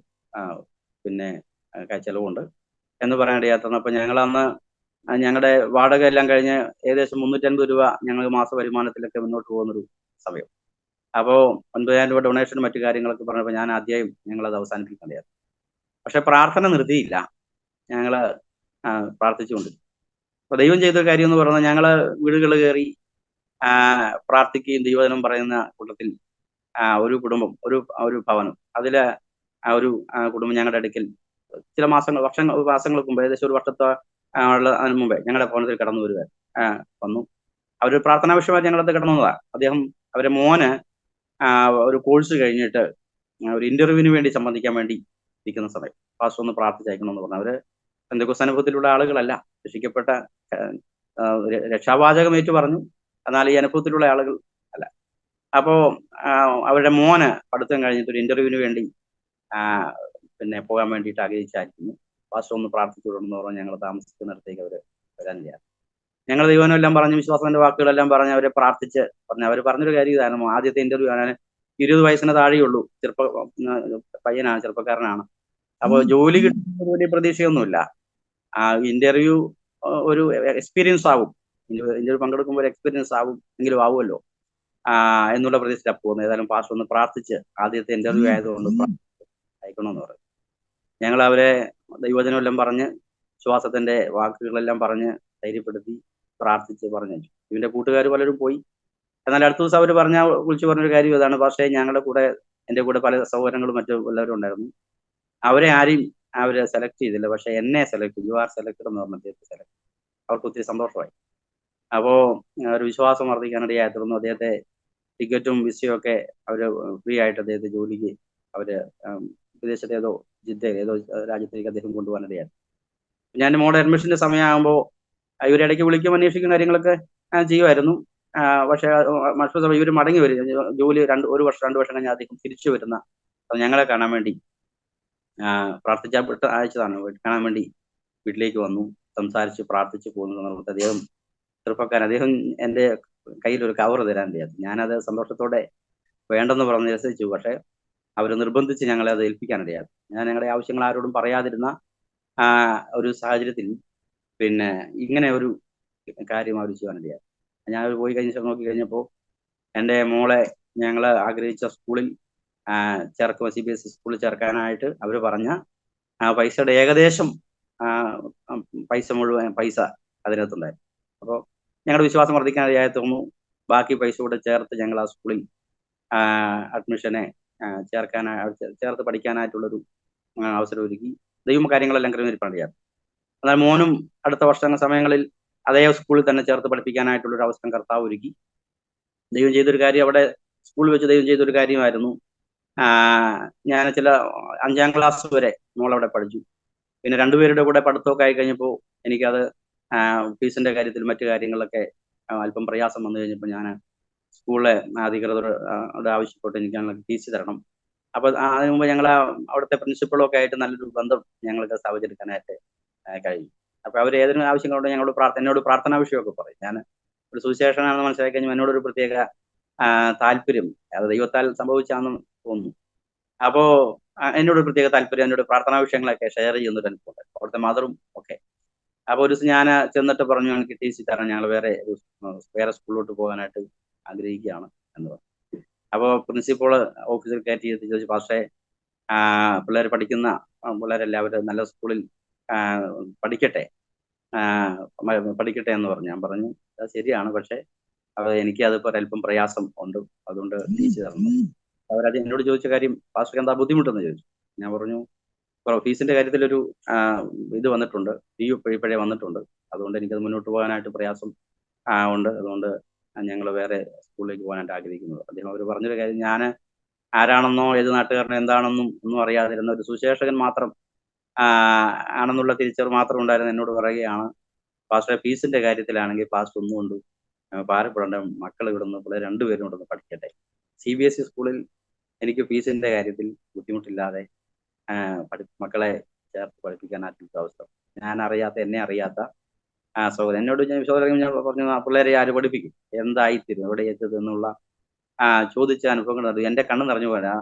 പിന്നെ ചെലവുണ്ട് എന്ന് പറയാനിടയായിരുന്നു. അപ്പം ഞങ്ങൾ അന്ന് ഞങ്ങളുടെ വാടക എല്ലാം കഴിഞ്ഞ് ഏകദേശം 350 രൂപ ഞങ്ങൾ മാസ വരുമാനത്തിലൊക്കെ മുന്നോട്ട് പോകുന്നൊരു സമയം. അപ്പോൾ 9,000 രൂപ ഡൊണേഷനും മറ്റു കാര്യങ്ങളൊക്കെ പറഞ്ഞപ്പോൾ ഞാൻ ആദ്യമായും ഞങ്ങളത് അവസാനിപ്പിക്കേണ്ടതായിരുന്നു. പക്ഷെ പ്രാർത്ഥന നിർത്തിയില്ല, ഞങ്ങൾ പ്രാർത്ഥിച്ചുകൊണ്ടിരുന്നു. അപ്പൊ ദൈവം ചെയ്ത കാര്യം എന്ന് പറയുന്നത്, ഞങ്ങള് വീടുകൾ കയറി പ്രാർത്ഥിക്കുകയും ദൈവവചനം പറയുന്ന കൂട്ടത്തിൽ ഒരു കുടുംബം, ഒരു ഭവനം, അതില് ഒരു കുടുംബം ഞങ്ങളുടെ അടുക്കൽ ചില മാസങ്ങൾക്ക് മുമ്പ്, ഏകദേശം ഒരു വർഷത്തെ അതിന് മുമ്പേ ഞങ്ങളുടെ ഭവനത്തിൽ കടന്നു വന്നു. അവരൊരു പ്രാർത്ഥനാ വിഷയമായിട്ട് ഞങ്ങളത് കടന്നു വന്നതാ. അവരെ മോന് ഒരു കോഴ്സ് കഴിഞ്ഞിട്ട് ഒരു ഇന്റർവ്യൂവിന് വേണ്ടി സംബന്ധിക്കാൻ വേണ്ടി ഇരിക്കുന്ന സമയം പാസ്റ്റർ ഒന്ന് പ്രാർത്ഥിച്ചയക്കണമെന്ന് പറഞ്ഞു. അവര് പെന്തക്കോസ്ത് അനുഭവത്തിലുള്ള ആളുകളല്ല, രക്ഷിക്കപ്പെട്ട രക്ഷാവാചകം ഏറ്റു പറഞ്ഞു. എന്നാൽ ഈ അനുഭവത്തിലുള്ള ആളുകൾ അല്ല. അപ്പോ അവരുടെ മോന് പഠിത്തം കഴിഞ്ഞിട്ട് ഒരു ഇന്റർവ്യൂവിന് വേണ്ടി ആ, പിന്നെ പോകാൻ വേണ്ടിയിട്ട് ആഗ്രഹിച്ചായിരുന്നു. പാസ്റ്റർ ഒന്ന് പ്രാർത്ഥിച്ചു വിടണമെന്ന് പറഞ്ഞ് ഞങ്ങൾ താമസിക്കുന്നിടത്തേക്ക് അവർ വരാൻ ചെയ്യാം. ഞങ്ങൾ ദൈവനെല്ലാം പറഞ്ഞ് വിശ്വാസത്തിന്റെ വാക്കുകളെല്ലാം പറഞ്ഞ് അവരെ പ്രാർത്ഥിച്ച് പറഞ്ഞു. അവർ പറഞ്ഞൊരു കാര്യം ഇതായിരുന്നു. ആദ്യത്തെ ഇന്റർവ്യൂ ആണ്, 20 വയസ്സിന് താഴെയുള്ളൂ, പയ്യനാണ്, ചെറുപ്പക്കാരനാണ്. അപ്പോൾ ജോലി കിട്ടുന്ന വലിയ പ്രതീക്ഷയൊന്നുമില്ല. ഇന്റർവ്യൂ ഒരു എക്സ്പീരിയൻസ് ആവും, ഇന്റർവ്യൂ പങ്കെടുക്കുമ്പോൾ ഒരു എക്സ്പീരിയൻസ് ആവും, എങ്കിലും ആവുമല്ലോ എന്നുള്ള പ്രതീക്ഷയിലാണ് പോകുന്നത്. ഏതായാലും പാസ്റ്റർ ഒന്ന് പ്രാർത്ഥിച്ച്, ആദ്യത്തെ ഇന്റർവ്യൂ ആയതുകൊണ്ട് അയക്കണമെന്ന് പറഞ്ഞു. ഞങ്ങൾ അവരെ ദൈവവചനമെല്ലാം പറഞ്ഞ് വിശ്വാസത്തിന്റെ വാക്കുകളെല്ലാം പറഞ്ഞ് ധൈര്യപ്പെടുത്തി പ്രാർത്ഥിച്ച് പറഞ്ഞു. ഇവന്റെ കൂട്ടുകാർ പലരും പോയി. എന്നാൽ അടുത്ത ദിവസം അവർ വിളിച്ചു പറഞ്ഞൊരു കാര്യം ഇതാണ്, പക്ഷേ ഞങ്ങളുടെ കൂടെ, എൻ്റെ കൂടെ പല സഹോദരങ്ങളും മറ്റു എല്ലാവരും ഉണ്ടായിരുന്നു. അവരെ ആരെയും അവര് സെലക്ട് ചെയ്തില്ല, പക്ഷെ എന്നെ സെലക്ട് ചെയ്തു. യു ആർ സെലക്ട് എന്ന് പറഞ്ഞ സെലക്ട്. അവർക്ക് ഒത്തിരി സന്തോഷമായി. അപ്പോ ഒരു വിശ്വാസം വർദ്ധിക്കാനിടയായി തീർന്നു. അദ്ദേഹത്തെ ടിക്കറ്റും വിസയും ഒക്കെ അവര് ഫ്രീ ആയിട്ട് അദ്ദേഹത്തെ ജോലിക്ക് അവര് വിദേശത്തെ ഏതോ ജിദ്ദ ഏതോ രാജ്യത്തേക്ക് അദ്ദേഹം കൊണ്ടുപോകാനിടയായി. ഞാൻ മോഡൽ അഡ്മിഷന്റെ സമയമാകുമ്പോൾ ഇവരിടയ്ക്ക് വിളിക്കും, അന്വേഷിക്കുന്ന കാര്യങ്ങളൊക്കെ ചെയ്യുമായിരുന്നു. പക്ഷെ മറ്റു സമയം ഇവർ മടങ്ങി വരും. ജോലി 1 വർഷം 2 വർഷം കഴിഞ്ഞാൽ അദ്ദേഹം തിരിച്ചു വരുന്ന ഞങ്ങളെ കാണാൻ വേണ്ടി പ്രാർത്ഥിച്ചപ്പെട്ട് അയച്ചതാണ്. കാണാൻ വേണ്ടി വീട്ടിലേക്ക് വന്നു, സംസാരിച്ച് പ്രാർത്ഥിച്ച് പോകുന്ന സമയത്ത് അദ്ദേഹം ചെറുപ്പക്കാരൻ, അദ്ദേഹം എൻ്റെ കയ്യിൽ ഒരു കവർ തരാൻ ചെയ്യാം. ഞാനത് സന്തോഷത്തോടെ വേണ്ടെന്ന് പറഞ്ഞ് നിരസിച്ചു. പക്ഷെ അവർ നിർബന്ധിച്ച് ഞങ്ങളെ അത് ഏൽപ്പിക്കാനിടയായി. ഞാൻ ഞങ്ങളുടെ ആവശ്യങ്ങൾ ആരോടും പറയാതിരുന്ന ഒരു സാഹചര്യത്തിൽ പിന്നെ ഇങ്ങനെ ഒരു കാര്യം അവർ ചെയ്യാനിടയായി. ഞാൻ പോയി നോക്കി കഴിഞ്ഞപ്പോൾ എൻ്റെ മോളെ ഞങ്ങൾ ആഗ്രഹിച്ച സ്കൂളിൽ ചേർക്കുക, CBSE സ്കൂളിൽ ചേർക്കാനായിട്ട് അവർ പറഞ്ഞ പൈസയുടെ ഏകദേശം പൈസ അതിനകത്തുണ്ടായിരുന്നു. അപ്പോൾ ഞങ്ങളുടെ വിശ്വാസം വർദ്ധിക്കാനിടയായി തോന്നുന്നു. ബാക്കി പൈസ കൂടെ ചേർത്ത് ഞങ്ങൾ ആ സ്കൂളിൽ അഡ്മിഷനെ ചേർത്ത് പഠിക്കാനായിട്ടുള്ളൊരു അവസരം ഒരുക്കി. ദൈവം കാര്യങ്ങളെല്ലാം ക്രമീകരിക്കാനിടയായി. എന്നാൽ മോനും അടുത്ത സമയങ്ങളിൽ അതേ സ്കൂളിൽ തന്നെ ചേർത്ത് പഠിപ്പിക്കാനായിട്ടുള്ളൊരു അവസരം കർത്താവ് ഒരുക്കി. ദൈവം ചെയ്തൊരു കാര്യം, അവിടെ സ്കൂളിൽ വെച്ച് ദൈവം ചെയ്തൊരു കാര്യമായിരുന്നു. ഞാൻ 5ാം ക്ലാസ് വരെ മോളവിടെ പഠിച്ചു. പിന്നെ 2 പേരുടെ കൂടെ പഠിത്തമൊക്കെ ആയി കഴിഞ്ഞപ്പോൾ എനിക്കത് ഫീസിന്റെ കാര്യത്തിൽ മറ്റു കാര്യങ്ങളിലൊക്കെ അല്പം പ്രയാസം വന്നു കഴിഞ്ഞപ്പോൾ ഞാൻ സ്കൂളിലെ അധികൃതരോട് ആവശ്യപ്പെട്ട് എനിക്ക് ഫീസ് തരണം. അപ്പോൾ അതിനു മുമ്പ് ഞങ്ങൾ അവിടുത്തെ പ്രിൻസിപ്പളൊക്കെ ആയിട്ട് നല്ലൊരു ബന്ധം ഞങ്ങൾക്ക് സ്ഥാപിച്ചെടുക്കാനായിട്ട് കഴിയും. അപ്പോൾ അവർ ഏതൊരു ആവശ്യങ്ങളോട് എന്നോട് പ്രാർത്ഥനാ വിഷയമൊക്കെ പറയും. ഞാൻ ഒരു സുവിശേഷനാണെന്ന് മനസ്സിലാക്കി കഴിഞ്ഞാൽ എന്നോടൊരു പ്രത്യേക താല്പര്യം, അത് ദൈവത്താൽ സംഭവിച്ചാണെന്ന് തോന്നുന്നു. അപ്പോൾ എന്നോട് പ്രത്യേക താല്പര്യം, എന്നോട് പ്രാർത്ഥനാ വിഷയങ്ങളൊക്കെ ഷെയർ ചെയ്യുന്നൊരു അനുഭവം അവിടുത്തെ മദറും ഒക്കെ. അപ്പോൾ ഒരു ദിവസം ഞാൻ ചെന്നിട്ട് പറഞ്ഞു, ഞങ്ങൾക്ക് TC തരണം, ഞങ്ങൾ വേറെ സ്കൂളിലോട്ട് പോകാനായിട്ട് ആഗ്രഹിക്കുകയാണ് എന്ന് പറഞ്ഞു. അപ്പോൾ പ്രിൻസിപ്പൾ ഓഫീസിൽ കയറ്റി ചോദിച്ചു, പക്ഷേ പിള്ളേർ പഠിക്കുന്ന പിള്ളേരെല്ലാവരും നല്ല സ്കൂളിൽ പഠിക്കട്ടെ എന്ന് പറഞ്ഞു. ഞാൻ പറഞ്ഞു അത് ശരിയാണ്, പക്ഷേ എനിക്ക് അതിപ്പോൾ അല്പം പ്രയാസം ഉണ്ട്, അതുകൊണ്ട് TC തരണം. അവരത് എന്നോട് ചോദിച്ച കാര്യം, പാസ്റ്റർക്ക് എന്താ ബുദ്ധിമുട്ടെന്ന് ചോദിച്ചു. ഞാൻ പറഞ്ഞു ഫീസിന്റെ കാര്യത്തിലൊരു ഇത് വന്നിട്ടുണ്ട്, ഇപ്പോഴേ വന്നിട്ടുണ്ട്, അതുകൊണ്ട് എനിക്കത് മുന്നോട്ട് പോകാനായിട്ട് പ്രയാസം ഉണ്ട്, അതുകൊണ്ട് ഞങ്ങൾ വേറെ സ്കൂളിലേക്ക് പോകാനായിട്ട് ആഗ്രഹിക്കുന്നത്. അദ്ദേഹം അവർ പറഞ്ഞൊരു കാര്യം, ഞാൻ ആരാണെന്നോ ഏത് നാട്ടുകാരനോ എന്താണെന്നും ഒന്നും അറിയാതിരുന്ന ഒരു സുശേഷകൻ മാത്രം ആണെന്നുള്ള തിരിച്ചറിവ് മാത്രം ഉണ്ടായിരുന്ന എന്നോട് പറയുകയാണ്, പാസ്റ്റർ ഫീസിന്റെ കാര്യത്തിലാണെങ്കിൽ പാസ്റ്റർ ഒന്നുകൊണ്ട് ഭാരപ്പെടേണ്ട, മക്കൾ ഇവിടുന്ന് പിള്ളേർ 2 പേരും ഇവിടുന്ന് പഠിക്കട്ടെ. CBSE സ്കൂളിൽ എനിക്ക് ഫീസിന്റെ കാര്യത്തിൽ ബുദ്ധിമുട്ടില്ലാതെ മക്കളെ ചേർത്ത് പഠിപ്പിക്കാനായിട്ടുള്ള അവസരം, എന്നെ അറിയാത്ത സഹോദരൻ എന്നോട് ഞാൻ പറഞ്ഞു, പിള്ളേരെ ആര് പഠിപ്പിക്കും, എന്തായിത്തീരും, എവിടെ എത്തത് എന്നുള്ള ചോദിച്ച അനുഭവങ്ങൾ എൻ്റെ കണ്ണ് നിറഞ്ഞു പോരാ.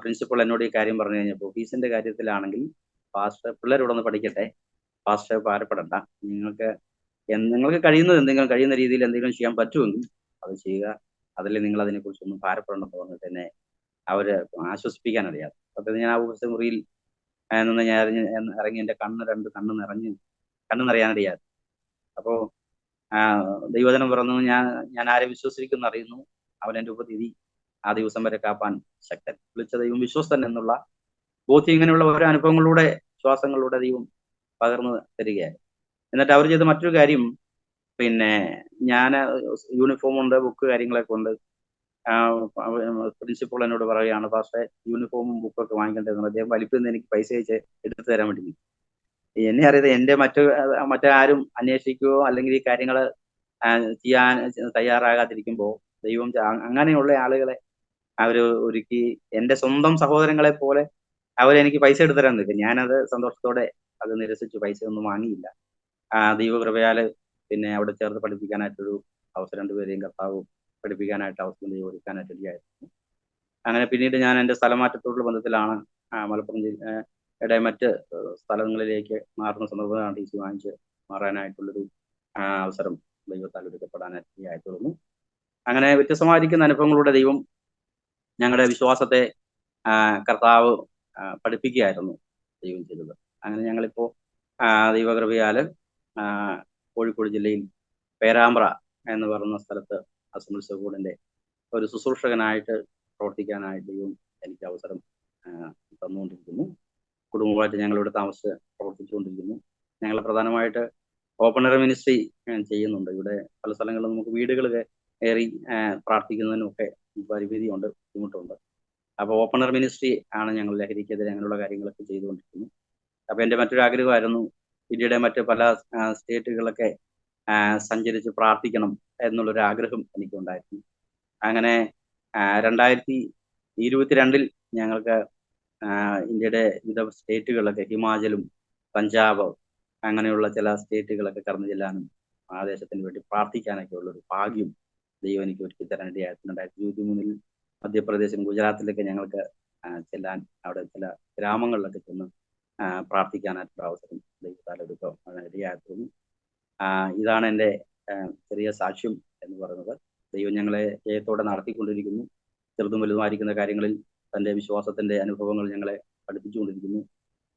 പ്രിൻസിപ്പൾ എന്നോട് ഈ കാര്യം പറഞ്ഞു കഴിഞ്ഞപ്പോൾ, ഫീസിന്റെ കാര്യത്തിലാണെങ്കിൽ പാസ്റ്റർ പിള്ളേർ ഇവിടെ നിന്ന് പഠിക്കട്ടെ, പാസ്റ്റർ ഭാരപ്പെടണ്ട, നിങ്ങൾക്ക് കഴിയുന്ന രീതിയിൽ എന്തെങ്കിലും ചെയ്യാൻ പറ്റുമെങ്കിൽ അത് ചെയ്യുക, അതിൽ നിങ്ങൾ അതിനെക്കുറിച്ചൊന്നും ഭാരപ്പെടണമെന്ന് പറഞ്ഞിട്ട് എന്നെ അവര് ആശ്വസിപ്പിക്കാനറിയാതെ. അപ്പോൾ ഞാൻ ആ ഓഫീസ് മുറിയിൽ നിന്ന് ഞാൻ ഇറങ്ങി, എൻ്റെ കണ്ണ് നിറയാനിടയാതെ. അപ്പോൾ ദൈവജനം പറഞ്ഞു, ഞാൻ ആരെ വിശ്വസിക്കുന്ന അറിയുന്നു, അവൻ എൻ്റെ ഉപതിഥി ആ ദിവസം വരെ കാപ്പാൻ ശക്തൻ, വിളിച്ച ദൈവം വിശ്വസ്തൻ എന്നുള്ള ബോധ്യം ഇങ്ങനെയുള്ള ഓരോ അനുഭവങ്ങളിലൂടെ, വിശ്വാസങ്ങളിലൂടെ ദൈവം പകർന്നു തരികയായി. എന്നിട്ട് അവർ ചെയ്ത മറ്റൊരു കാര്യം, പിന്നെ ഞാൻ യൂണിഫോം ഉണ്ട്, ബുക്ക് കാര്യങ്ങളൊക്കെ ഉണ്ട്. പ്രിൻസിപ്പൾ എന്നോട് പറയുകയാണ്, പക്ഷേ യൂണിഫോമും ബുക്കൊക്കെ വാങ്ങിക്കേണ്ടതെന്ന്. അദ്ദേഹം വലിപ്പിൽ നിന്ന് എനിക്ക് പൈസ അയച്ച് എടുത്തു തരാൻ വേണ്ടി. എന്നെ അറിയാതെ എൻ്റെ മറ്റാരും അന്വേഷിക്കുകയോ അല്ലെങ്കിൽ ഈ കാര്യങ്ങൾ ചെയ്യാൻ തയ്യാറാകാതിരിക്കുമ്പോൾ ദൈവം അങ്ങനെയുള്ള ആളുകളെ അവര് ഒരുക്കി എൻ്റെ സ്വന്തം സഹോദരങ്ങളെ പോലെ അവരെനിക്ക് പൈസ എടുത്തു തരാൻ നിൽക്കും. ഞാനത് സന്തോഷത്തോടെ അത് നിരസിച്ചു. പൈസ ഒന്നും വാങ്ങിയില്ല. ദൈവകൃപയാല് പിന്നെ അവിടെ ചേർത്ത് പഠിപ്പിക്കാനായിട്ടൊരു അവസരം രണ്ടുപേരെയും കർത്താവ് പഠിപ്പിക്കാനായിട്ട് അവസരം ദൈവം ഒരുക്കാനായിട്ട് ഇടയായിരുന്നു. അങ്ങനെ പിന്നീട് ഞാൻ എൻ്റെ സ്ഥലമാറ്റത്തോടുള്ള ബന്ധത്തിലാണ് മലപ്പുറം ജില്ലയുടെ മറ്റ് സ്ഥലങ്ങളിലേക്ക് മാറുന്ന സന്ദർഭമാണ് ടി സി വാങ്ങിച്ച് മാറാനായിട്ടുള്ളൊരു അവസരം ദൈവത്താൽ ഒരുക്കപ്പെടാനായിട്ട് ഇടയായിത്തീർന്നു. അങ്ങനെ വ്യത്യസ്തമായിരിക്കുന്ന അനുഭവങ്ങളുടെ ദൈവം ഞങ്ങളുടെ വിശ്വാസത്തെ കർത്താവ് പഠിപ്പിക്കുകയായിരുന്നു ദൈവം ചെയ്തത്. അങ്ങനെ ഞങ്ങളിപ്പോൾ ദൈവകൃപയാൽ കോഴിക്കോട് ജില്ലയിൽ പേരാമ്പ്ര എന്ന് പറയുന്ന സ്ഥലത്ത് അസംബ്ലീസ് ഓഫ് ഗോഡിന്റെ ഒരു ശുശ്രൂഷകനായിട്ട് പ്രവർത്തിക്കാനായിട്ട് ദൈവം എനിക്ക് അവസരം തന്നുകൊണ്ടിരിക്കുന്നു. കുടുംബമായിട്ട് ഞങ്ങളിവിടെ താമസിച്ച് പ്രവർത്തിച്ചുകൊണ്ടിരിക്കുന്നു. ഞങ്ങൾ പ്രധാനമായിട്ട് ഓപ്പൺ എയർ മിനിസ്ട്രി ചെയ്യുന്നുണ്ട്. ഇവിടെ പല സ്ഥലങ്ങളിലും നമുക്ക് വീടുകൾ കയറി പ്രാർത്ഥിക്കുന്നതിനൊക്കെ പരിമിതിയുണ്ട്, ബുദ്ധിമുട്ടുണ്ട്. അപ്പോൾ ഓപ്പൺ എയർ മിനിസ്ട്രി ആണ് ഞങ്ങൾ ലഹരിക്കെതിരെ അങ്ങനെയുള്ള കാര്യങ്ങളൊക്കെ ചെയ്തുകൊണ്ടിരിക്കുന്നു. അപ്പോൾ എൻ്റെ മറ്റൊരു ആഗ്രഹമായിരുന്നു ഇന്ത്യയുടെ മറ്റ് പല സ്റ്റേറ്റുകളൊക്കെ സഞ്ചരിച്ച് പ്രാർത്ഥിക്കണം എന്നുള്ളൊരു ആഗ്രഹം എനിക്കുണ്ടായിരുന്നു. അങ്ങനെ 2022 ഞങ്ങൾക്ക് ഇന്ത്യയുടെ വിവിധ സ്റ്റേറ്റുകളിലൊക്കെ ഹിമാചലും പഞ്ചാബ് അങ്ങനെയുള്ള ചില സ്റ്റേറ്റുകളൊക്കെ കടന്നു ചെല്ലാനും ആ ദേശത്തിന് വേണ്ടി പ്രാർത്ഥിക്കാനൊക്കെ ഉള്ളൊരു ഭാഗ്യം ദൈവം എനിക്ക് ഒരുക്കി തരാൻ ഇടയായിട്ടുണ്ട്. 2023 മധ്യപ്രദേശിലും ഗുജറാത്തിലൊക്കെ ഞങ്ങൾക്ക് ചെല്ലാൻ അവിടെ ചില ഗ്രാമങ്ങളിലൊക്കെ ചെന്ന് പ്രാർത്ഥിക്കാനായിട്ടുള്ള അവസരം ദൈവത്താൽ ഒരുക്കം ഇടയായിത്തീർന്നു. ഇതാണ് എൻ്റെ ചെറിയ സാക്ഷ്യം എന്ന് പറയുന്നത്. ദൈവം ഞങ്ങളെ ജയത്തോടെ നടത്തിക്കൊണ്ടിരിക്കുന്നു. ചെറുതും വലുതുമായിരിക്കുന്ന കാര്യങ്ങളിൽ തൻ്റെ വിശ്വാസത്തിൻ്റെ അനുഭവങ്ങൾ ഞങ്ങളെ പഠിപ്പിച്ചുകൊണ്ടിരിക്കുന്നു.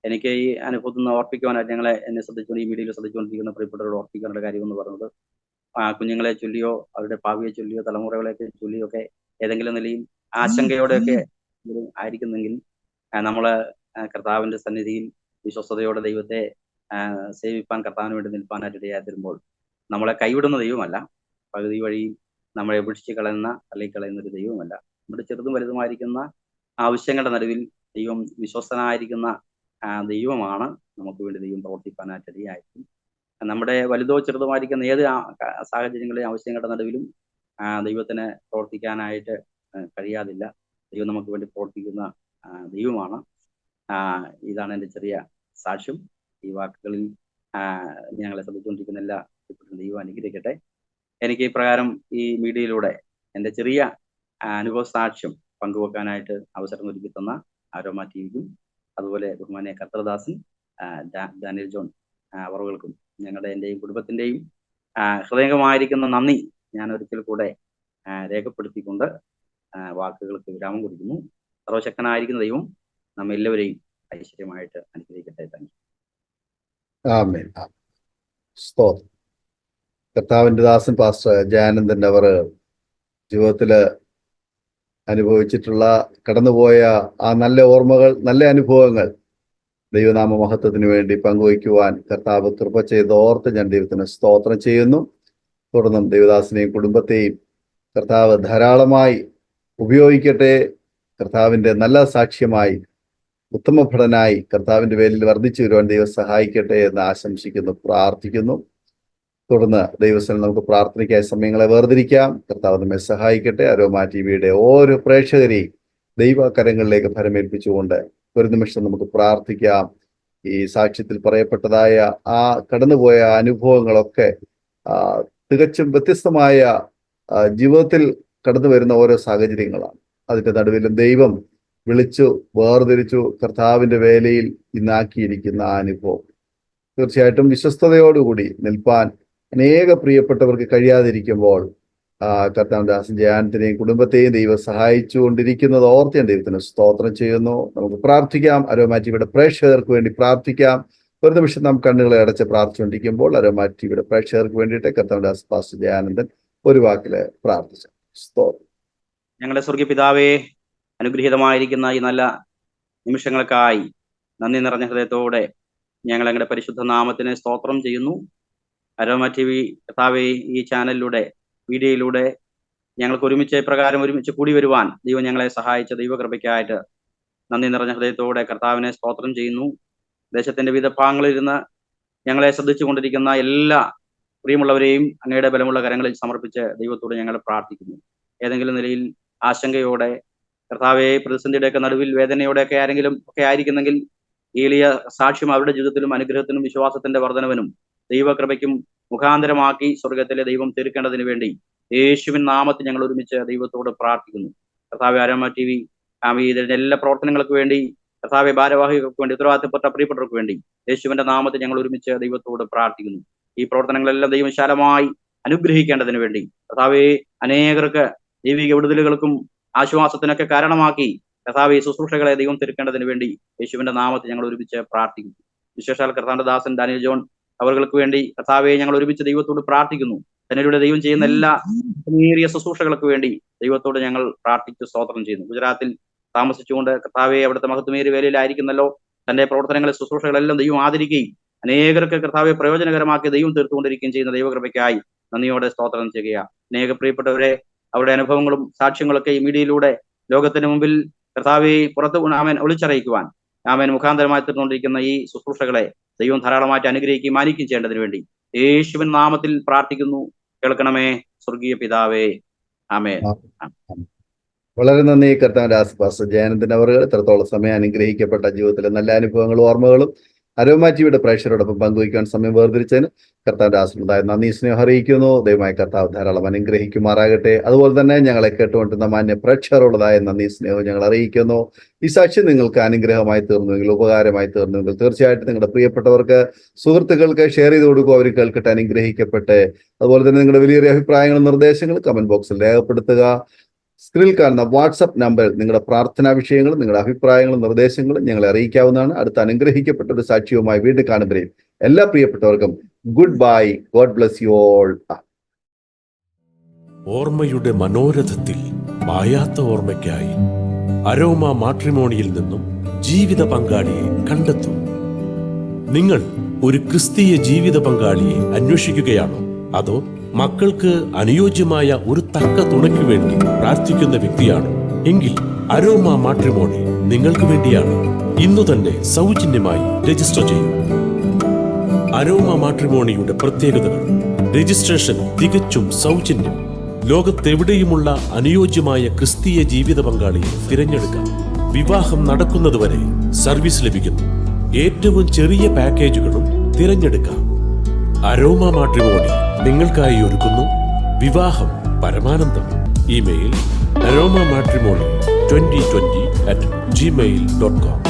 എനിക്ക് ഈ അനുഭവത്തിൽ നിന്ന് ഓർപ്പിക്കുവാനായിട്ട് എന്നെ ശ്രദ്ധിച്ചുകൊണ്ട് ഈ മീഡിയയിൽ ശ്രദ്ധിച്ചുകൊണ്ടിരിക്കുന്ന പ്രിയപ്പെട്ടവരോട് ഓർപ്പിക്കാനുള്ള കാര്യം എന്ന് പറയുന്നത്, കുഞ്ഞുങ്ങളെ ചൊല്ലിയോ അവരുടെ ഭാവിയെ ചൊല്ലിയോ തലമുറകളെയൊക്കെ ചൊല്ലിയോ ഒക്കെ ഏതെങ്കിലും നിലയിൽ ആശങ്കയോടെയൊക്കെ ആയിരിക്കുന്നെങ്കിൽ നമ്മൾ കർത്താവിൻ്റെ സന്നിധിയിൽ വിശ്വസ്തയോടെ ദൈവത്തെ സേവിപ്പാൻ കർത്താവിന് വേണ്ടി നിൽപ്പാനായിട്ട് ഇടയായിത്തീരുമ്പോൾ നമ്മളെ കൈവിടുന്ന ദൈവമല്ല, പകുതി വഴി നമ്മളെ ഉപേക്ഷിച്ച് കളയുന്ന തള്ളിക്കളയുന്ന ഒരു ദൈവമല്ല. നമ്മുടെ ചെറുതും വലുതുമായിരിക്കുന്ന ആവശ്യങ്ങളുടെ നടുവിൽ ദൈവം വിശ്വസ്തനായിരിക്കുന്ന ദൈവമാണ്. നമുക്ക് വേണ്ടി ദൈവം പ്രവർത്തിപ്പാനായിട്ട് ഇടയായിരിക്കും. നമ്മുടെ വലുതോ ചെറുതുമായിരിക്കുന്ന ഏത് സാഹചര്യങ്ങളെയും ആവശ്യങ്ങളുടെ നടുവിലും ദൈവത്തിന് പ്രവർത്തിക്കാനായിട്ട് കഴിയാതില്ല. ദൈവം നമുക്ക് വേണ്ടി പ്രവർത്തിക്കുന്ന ദൈവമാണ്. ഇതാണ് എൻ്റെ ചെറിയ സാക്ഷ്യം. ഈ വാക്കുകളിൽ ഞങ്ങളെ ശ്രദ്ധിച്ചുകൊണ്ടിരിക്കുന്ന എല്ലാ ദൈവം അനുഗ്രഹിക്കട്ടെ. എനിക്ക് ഈ പ്രകാരം ഈ മീഡിയയിലൂടെ എൻ്റെ ചെറിയ അനുഭവ സാക്ഷ്യം പങ്കുവെക്കാനായിട്ട് അവസരം ഒരുക്കി തന്ന ആരോമ ടിവിക്കും അതുപോലെ ബഹുമാനിയ കർത്തൃദാസൻ ഡാനിയൽ ജോൺ അവറുകൾക്കും എൻ്റെയും കുടുംബത്തിൻ്റെയും ഹൃദയമായിരിക്കുന്ന നന്ദി ഞാൻ ഒരിക്കൽ കൂടെ രേഖപ്പെടുത്തിക്കൊണ്ട് വാക്കുകൾക്ക് വിരാമം കൊടുക്കുന്നു. സർവശക്തനായിരിക്കുന്ന ദൈവം നമ്മെല്ലാവരെയും ഐശ്വര്യമായിട്ട് അനുഗ്രഹിക്കട്ടെ. തന്നെ ആമേൻ. സ്തോത്രം. കർത്താവിന്റെ ദാസൻ പാസ്റ്റർ ജയാനന്ദൻ അവർ ജീവിതത്തില് അനുഭവിച്ചിട്ടുള്ള കടന്നുപോയ ആ നല്ല ഓർമ്മകൾ, നല്ല അനുഭവങ്ങൾ ദൈവനാമ മഹത്വത്തിന് വേണ്ടി പങ്കുവയ്ക്കുവാൻ കർത്താവ് കൃപ ചെയ്ത് ഓർത്ത് ഞാൻ ദൈവത്തിന് സ്തോത്രം ചെയ്യുന്നു. തുടർന്നും ദൈവദാസനെയും കുടുംബത്തെയും കർത്താവ് ധാരാളമായി ഉപയോഗിക്കട്ടെ. കർത്താവിന്റെ നല്ല സാക്ഷ്യമായി ഉത്തമ ഭടനായി കർത്താവിന്റെ പേരിൽ വർദ്ധിച്ചു വരുവാൻ ദൈവം സഹായിക്കട്ടെ എന്ന് ആശംസിക്കുന്നു, പ്രാർത്ഥിക്കുന്നു. തുടർന്ന് ദൈവസ്ഥലം നമുക്ക് പ്രാർത്ഥനയ്ക്കായ സമയങ്ങളെ വേർതിരിക്കാം. കർത്താവ് നമ്മെ സഹായിക്കട്ടെ. അരോമ ടിവിയുടെ ഓരോ പ്രേക്ഷകരെയും ദൈവകരങ്ങളിലേക്ക് ഫലമേൽപ്പിച്ചുകൊണ്ട് ഒരു നിമിഷം നമുക്ക് പ്രാർത്ഥിക്കാം. ഈ സാക്ഷ്യത്തിൽ പറയപ്പെട്ടതായ ആ കടന്നുപോയ അനുഭവങ്ങളൊക്കെ തികച്ചും വ്യത്യസ്തമായ ജീവിതത്തിൽ കടന്നു വരുന്ന ഓരോ സാഹചര്യങ്ങളാണ്. അതിന്റെ നടുവിലും ദൈവം വിളിച്ചു വേർതിരിച്ചു കർത്താവിന്റെ വേലയിൽ ഇന്നാക്കിയിരിക്കുന്ന ആ അനുഭവം തീർച്ചയായിട്ടും വിശ്വസ്തയോടുകൂടി നിൽപ്പാൻ അനേക പ്രിയപ്പെട്ടവർക്ക് കഴിയാതിരിക്കുമ്പോൾ കർത്താവിന്റെ ദാസൻ ജയാനത്തിനെയും കുടുംബത്തെയും ദൈവം സഹായിച്ചു കൊണ്ടിരിക്കുന്നത് ഓർത്ത് ഞാൻ ദൈവത്തിന് സ്തോത്രം ചെയ്യുന്നു. നമുക്ക് പ്രാർത്ഥിക്കാം. അരോമ ടിവിയുടെ പ്രേക്ഷകർക്ക് വേണ്ടി പ്രാർത്ഥിക്കാം. ഒരു നിമിഷം നാം കണ്ണുകളെ അടച്ച് പ്രാർത്ഥിച്ചുകൊണ്ടിരിക്കുമ്പോൾ അരോമ ടിവിയുടെ പ്രേക്ഷകർക്ക് വേണ്ടിയിട്ട് കർത്താവിന്റെ ദാസൻ പാസ്റ്റർ ജയാനന്ദൻ ഒരു വാക്കില് പ്രാർത്ഥിച്ചു. സ്തോത്രം. ഞങ്ങളുടെ സ്വർഗീയ പിതാവേ, അനുഗ്രഹീതമായിരിക്കുന്ന ഈ നല്ല നിമിഷങ്ങൾക്കായി നന്ദി നിറഞ്ഞ ഹൃദയത്തോടെ ഞങ്ങൾ ഞങ്ങളുടെ പരിശുദ്ധ നാമത്തിന് സ്തോത്രം ചെയ്യുന്നു. അരോമ ടിവി കർത്താവേ, ഈ ചാനലിലൂടെ വീഡിയോയിലൂടെ ഞങ്ങൾക്ക് ഒരുമിച്ച് കൂടി വരുവാൻ ദൈവം ഞങ്ങളെ സഹായിച്ച ദൈവകൃപയ്ക്കായിട്ട് നന്ദി നിറഞ്ഞ ഹൃദയത്തോടെ കർത്താവിനെ സ്തോത്രം ചെയ്യുന്നു. ദേശത്തിന്റെ വിവിധ ഭാഗങ്ങളിലിരുന്ന് ഞങ്ങളെ ശ്രദ്ധിച്ചു കൊണ്ടിരിക്കുന്ന എല്ലാ പ്രിയമുള്ളവരെയും അങ്ങയുടെ ബലമുള്ള കരങ്ങളിൽ സമർപ്പിച്ച് ദൈവത്തോട് ഞങ്ങൾ പ്രാർത്ഥിക്കുന്നു. ഏതെങ്കിലും നിലയിൽ ആശങ്കയോടെ കർത്താവെ, പ്രതിസന്ധിയുടെയൊക്കെ നടുവിൽ വേദനയോടെയൊക്കെ ആരെങ്കിലും ഒക്കെ ആയിരിക്കുന്നെങ്കിൽ ഈ എളിയ സാക്ഷ്യം അവരുടെ ജീവിതത്തിലും അനുഗ്രഹത്തിനും വിശ്വാസത്തിന്റെ വർധനവിനും ദൈവകൃപയ്ക്കും മുഖാന്തരമാക്കി സ്വർഗത്തിലെ ദൈവം തീർക്കേണ്ടതിന് വേണ്ടി യേശുവിൻ നാമത്തിൽ ഞങ്ങൾ ഒരുമിച്ച് ദൈവത്തോട് പ്രാർത്ഥിക്കുന്നു. കർത്താവെ, അരോമ TV ഇതിന്റെ എല്ലാ പ്രവർത്തനങ്ങൾക്ക് വേണ്ടി, കർത്താവെ, ഭാരവാഹികൾക്ക് വേണ്ടി, ഉത്തരവാദിത്തപ്പെട്ട പ്രിയപ്പെട്ടവർക്ക് വേണ്ടി യേശുവിന്റെ നാമത്തിൽ ഞങ്ങൾ ഒരുമിച്ച് ദൈവത്തോട് പ്രാർത്ഥിക്കുന്നു. ഈ പ്രവർത്തനങ്ങളെല്ലാം ദൈവം വിശാലമായി അനുഗ്രഹിക്കേണ്ടതിന് വേണ്ടി കർത്താവെ, അനേകർക്ക് ദൈവിക വിടുതലുകൾക്കും ആശ്വാസത്തിനൊക്കെ കാരണമാക്കി കർത്താവെ, ശുശ്രൂഷകളെ ദൈവം തീർക്കേണ്ടതിന് വേണ്ടി യേശുവിന്റെ നാമത്തിൽ ഞങ്ങൾ ഒരുമിച്ച് പ്രാർത്ഥിക്കുന്നു. വിശേഷാൽ കർത്താവിന്റെ ദാസൻ ഡാനിയൽ ജോൺ അവർക്ക് വേണ്ടി കർത്താവെ, ഞങ്ങൾ ഒരുമിച്ച് ദൈവത്തോട് പ്രാർത്ഥിക്കുന്നു. തന്നിലൂടെ ദൈവം ചെയ്യുന്ന എല്ലാ നേരിയ ശുശ്രൂഷകൾക്ക് വേണ്ടി ദൈവത്തോട് ഞങ്ങൾ പ്രാർത്ഥിച്ച് സ്തോത്രം ചെയ്യുന്നു. ഗുജറാത്തിൽ താമസിച്ചുകൊണ്ട് കർത്താവെ, അവിടുത്തെ മഹത്വമേറിയ വേലയിലായിരിക്കുന്നല്ലോ. തന്റെ പ്രവർത്തനങ്ങളെ, ശുശ്രൂഷകളെല്ലാം ദൈവം ആദരിക്കുകയും അനേകർക്ക് കർത്താവെ പ്രയോജനകരമാക്കി ദൈവം തീർത്തുകൊണ്ടിരിക്കുകയും ചെയ്യുന്ന ദൈവകൃപയ്ക്കായി നന്ദിയോടെ സ്തോത്രം ചെയ്യുക. അനേക പ്രിയപ്പെട്ടവരെ അവരുടെ അനുഭവങ്ങളും സാക്ഷ്യങ്ങളൊക്കെ ഈ മീഡിയയിലൂടെ ലോകത്തിന് മുമ്പിൽ കർത്താവെ പുറത്ത് ഒളിച്ചറിയിക്കുവാൻ മുഖാന്തരമായി തീർന്നുകൊണ്ടിരിക്കുന്ന ഈ ശുശ്രൂഷകളെ ദൈവം ധാരാളമായിട്ട് അനുഗ്രഹിക്കുകയും മാനിക്കുകയും ചെയ്യേണ്ടതിന് വേണ്ടി യേശുവിൻ നാമത്തിൽ പ്രാർത്ഥിക്കുന്നു. കേൾക്കണമേ സ്വർഗീയ പിതാവേ. ആമേൻ. വളരെ നന്ദി കർത്താവിന്റെ ആസ്പാസ് ജയാനന്ദൻ അവർ എത്രത്തോളം സമയം അനുഗ്രഹിക്കപ്പെട്ട ജീവിതത്തിലെ നല്ല അനുഭവങ്ങളും ഓർമ്മകളും അരോമ TVയുടെ പ്രേക്ഷകരോടൊപ്പം പങ്കുവയ്ക്കാൻ സമയം വേർതിരിച്ചതിന് കർത്താവിന്റെ ആസ്പദമായ നന്ദി, സ്നേഹം അറിയിക്കുന്നു. ദൈവമായ കർത്താവ് ധാരാളം അനുഗ്രഹിക്കുമാറാകട്ടെ. അതുപോലെ തന്നെ ഞങ്ങളെ കേട്ടുകൊണ്ടിരുന്ന മാന്യ പ്രേക്ഷകരോടതായ നന്ദി, സ്നേഹവും ഞങ്ങൾ അറിയിക്കുന്നു. ഈ സാക്ഷ്യം നിങ്ങൾക്ക് അനുഗ്രഹമായി തീർന്നുവെങ്കിൽ, ഉപകാരമായി തീർന്നുവെങ്കിൽ തീർച്ചയായിട്ടും നിങ്ങളുടെ പ്രിയപ്പെട്ടവർക്ക്, സുഹൃത്തുക്കൾക്ക് ഷെയർ ചെയ്ത് കൊടുക്കുക. അവർ കേൾക്കട്ടെ, അനുഗ്രഹിക്കട്ടെ. അതുപോലെ തന്നെ നിങ്ങളുടെ വലിയ അഭിപ്രായങ്ങളും നിർദ്ദേശങ്ങളും കമന്റ് ബോക്സിൽ രേഖപ്പെടുത്തുക. സ്ക്രീനിൽ കാണുന്ന വാട്സപ്പ് നമ്പറിൽ നിങ്ങളുടെ പ്രാർത്ഥനാ വിഷയങ്ങളും നിങ്ങളുടെ അഭിപ്രായങ്ങളും നിർദ്ദേശങ്ങളും ഞങ്ങളെ അറിയിക്കാവുന്നതാണ്. അടുത്ത അനുഗ്രഹിക്കപ്പെട്ട ഒരു സാക്ഷ്യവുമായി വീണ്ടും കാണുമ്പോഴേയും എല്ലാ പ്രിയപ്പെട്ടവർക്കും good bye. God bless you all. ഓർമ്മയുടെ മനോരഥത്തിൽ മായാത്ത ഓർമ്മയ്ക്കായി അരോമ മാട്രിമോണിയിൽ നിന്നും ജീവിത പങ്കാളിയെ കണ്ടെത്തൂ. നിങ്ങൾ ഒരു ക്രിസ്തീയ ജീവിത പങ്കാളിയെ അന്വേഷിക്കുകയാണോ? അതോ മക്കൾക്ക് അനുയോജ്യമായ ഒരു തക്ക തുണയ്ക്ക് വേണ്ടി പ്രാർത്ഥിക്കുന്ന വ്യക്തിയാണോ? എങ്കിൽ അരോമ മാട്രിമോണി നിങ്ങൾക്ക് വേണ്ടിയാണ്. ഇന്നു തന്നെ സൗജന്യമായി രജിസ്റ്റർ ചെയ്യൂ. അരോമ മാട്രിമോണിയുടെ പ്രത്യേകതകൾ: രജിസ്ട്രേഷൻ തികച്ചും സൗജന്യം. ലോകത്തെവിടെയുമുള്ള അനുയോജ്യമായ ക്രിസ്തീയ ജീവിത പങ്കാളിയെ തിരഞ്ഞെടുക്കാം. വിവാഹം നടക്കുന്നതുവരെ സർവീസ് ലഭിക്കുന്നു. ഏറ്റവും ചെറിയ പാക്കേജുകളും തിരഞ്ഞെടുക്കാം. അരോമ മാട്രിമോണി നിങ്ങൾക്കായി ഒരുക്കുന്നു വിവാഹം പരമാനന്ദം. Email aroma matrimony2020@gmail.com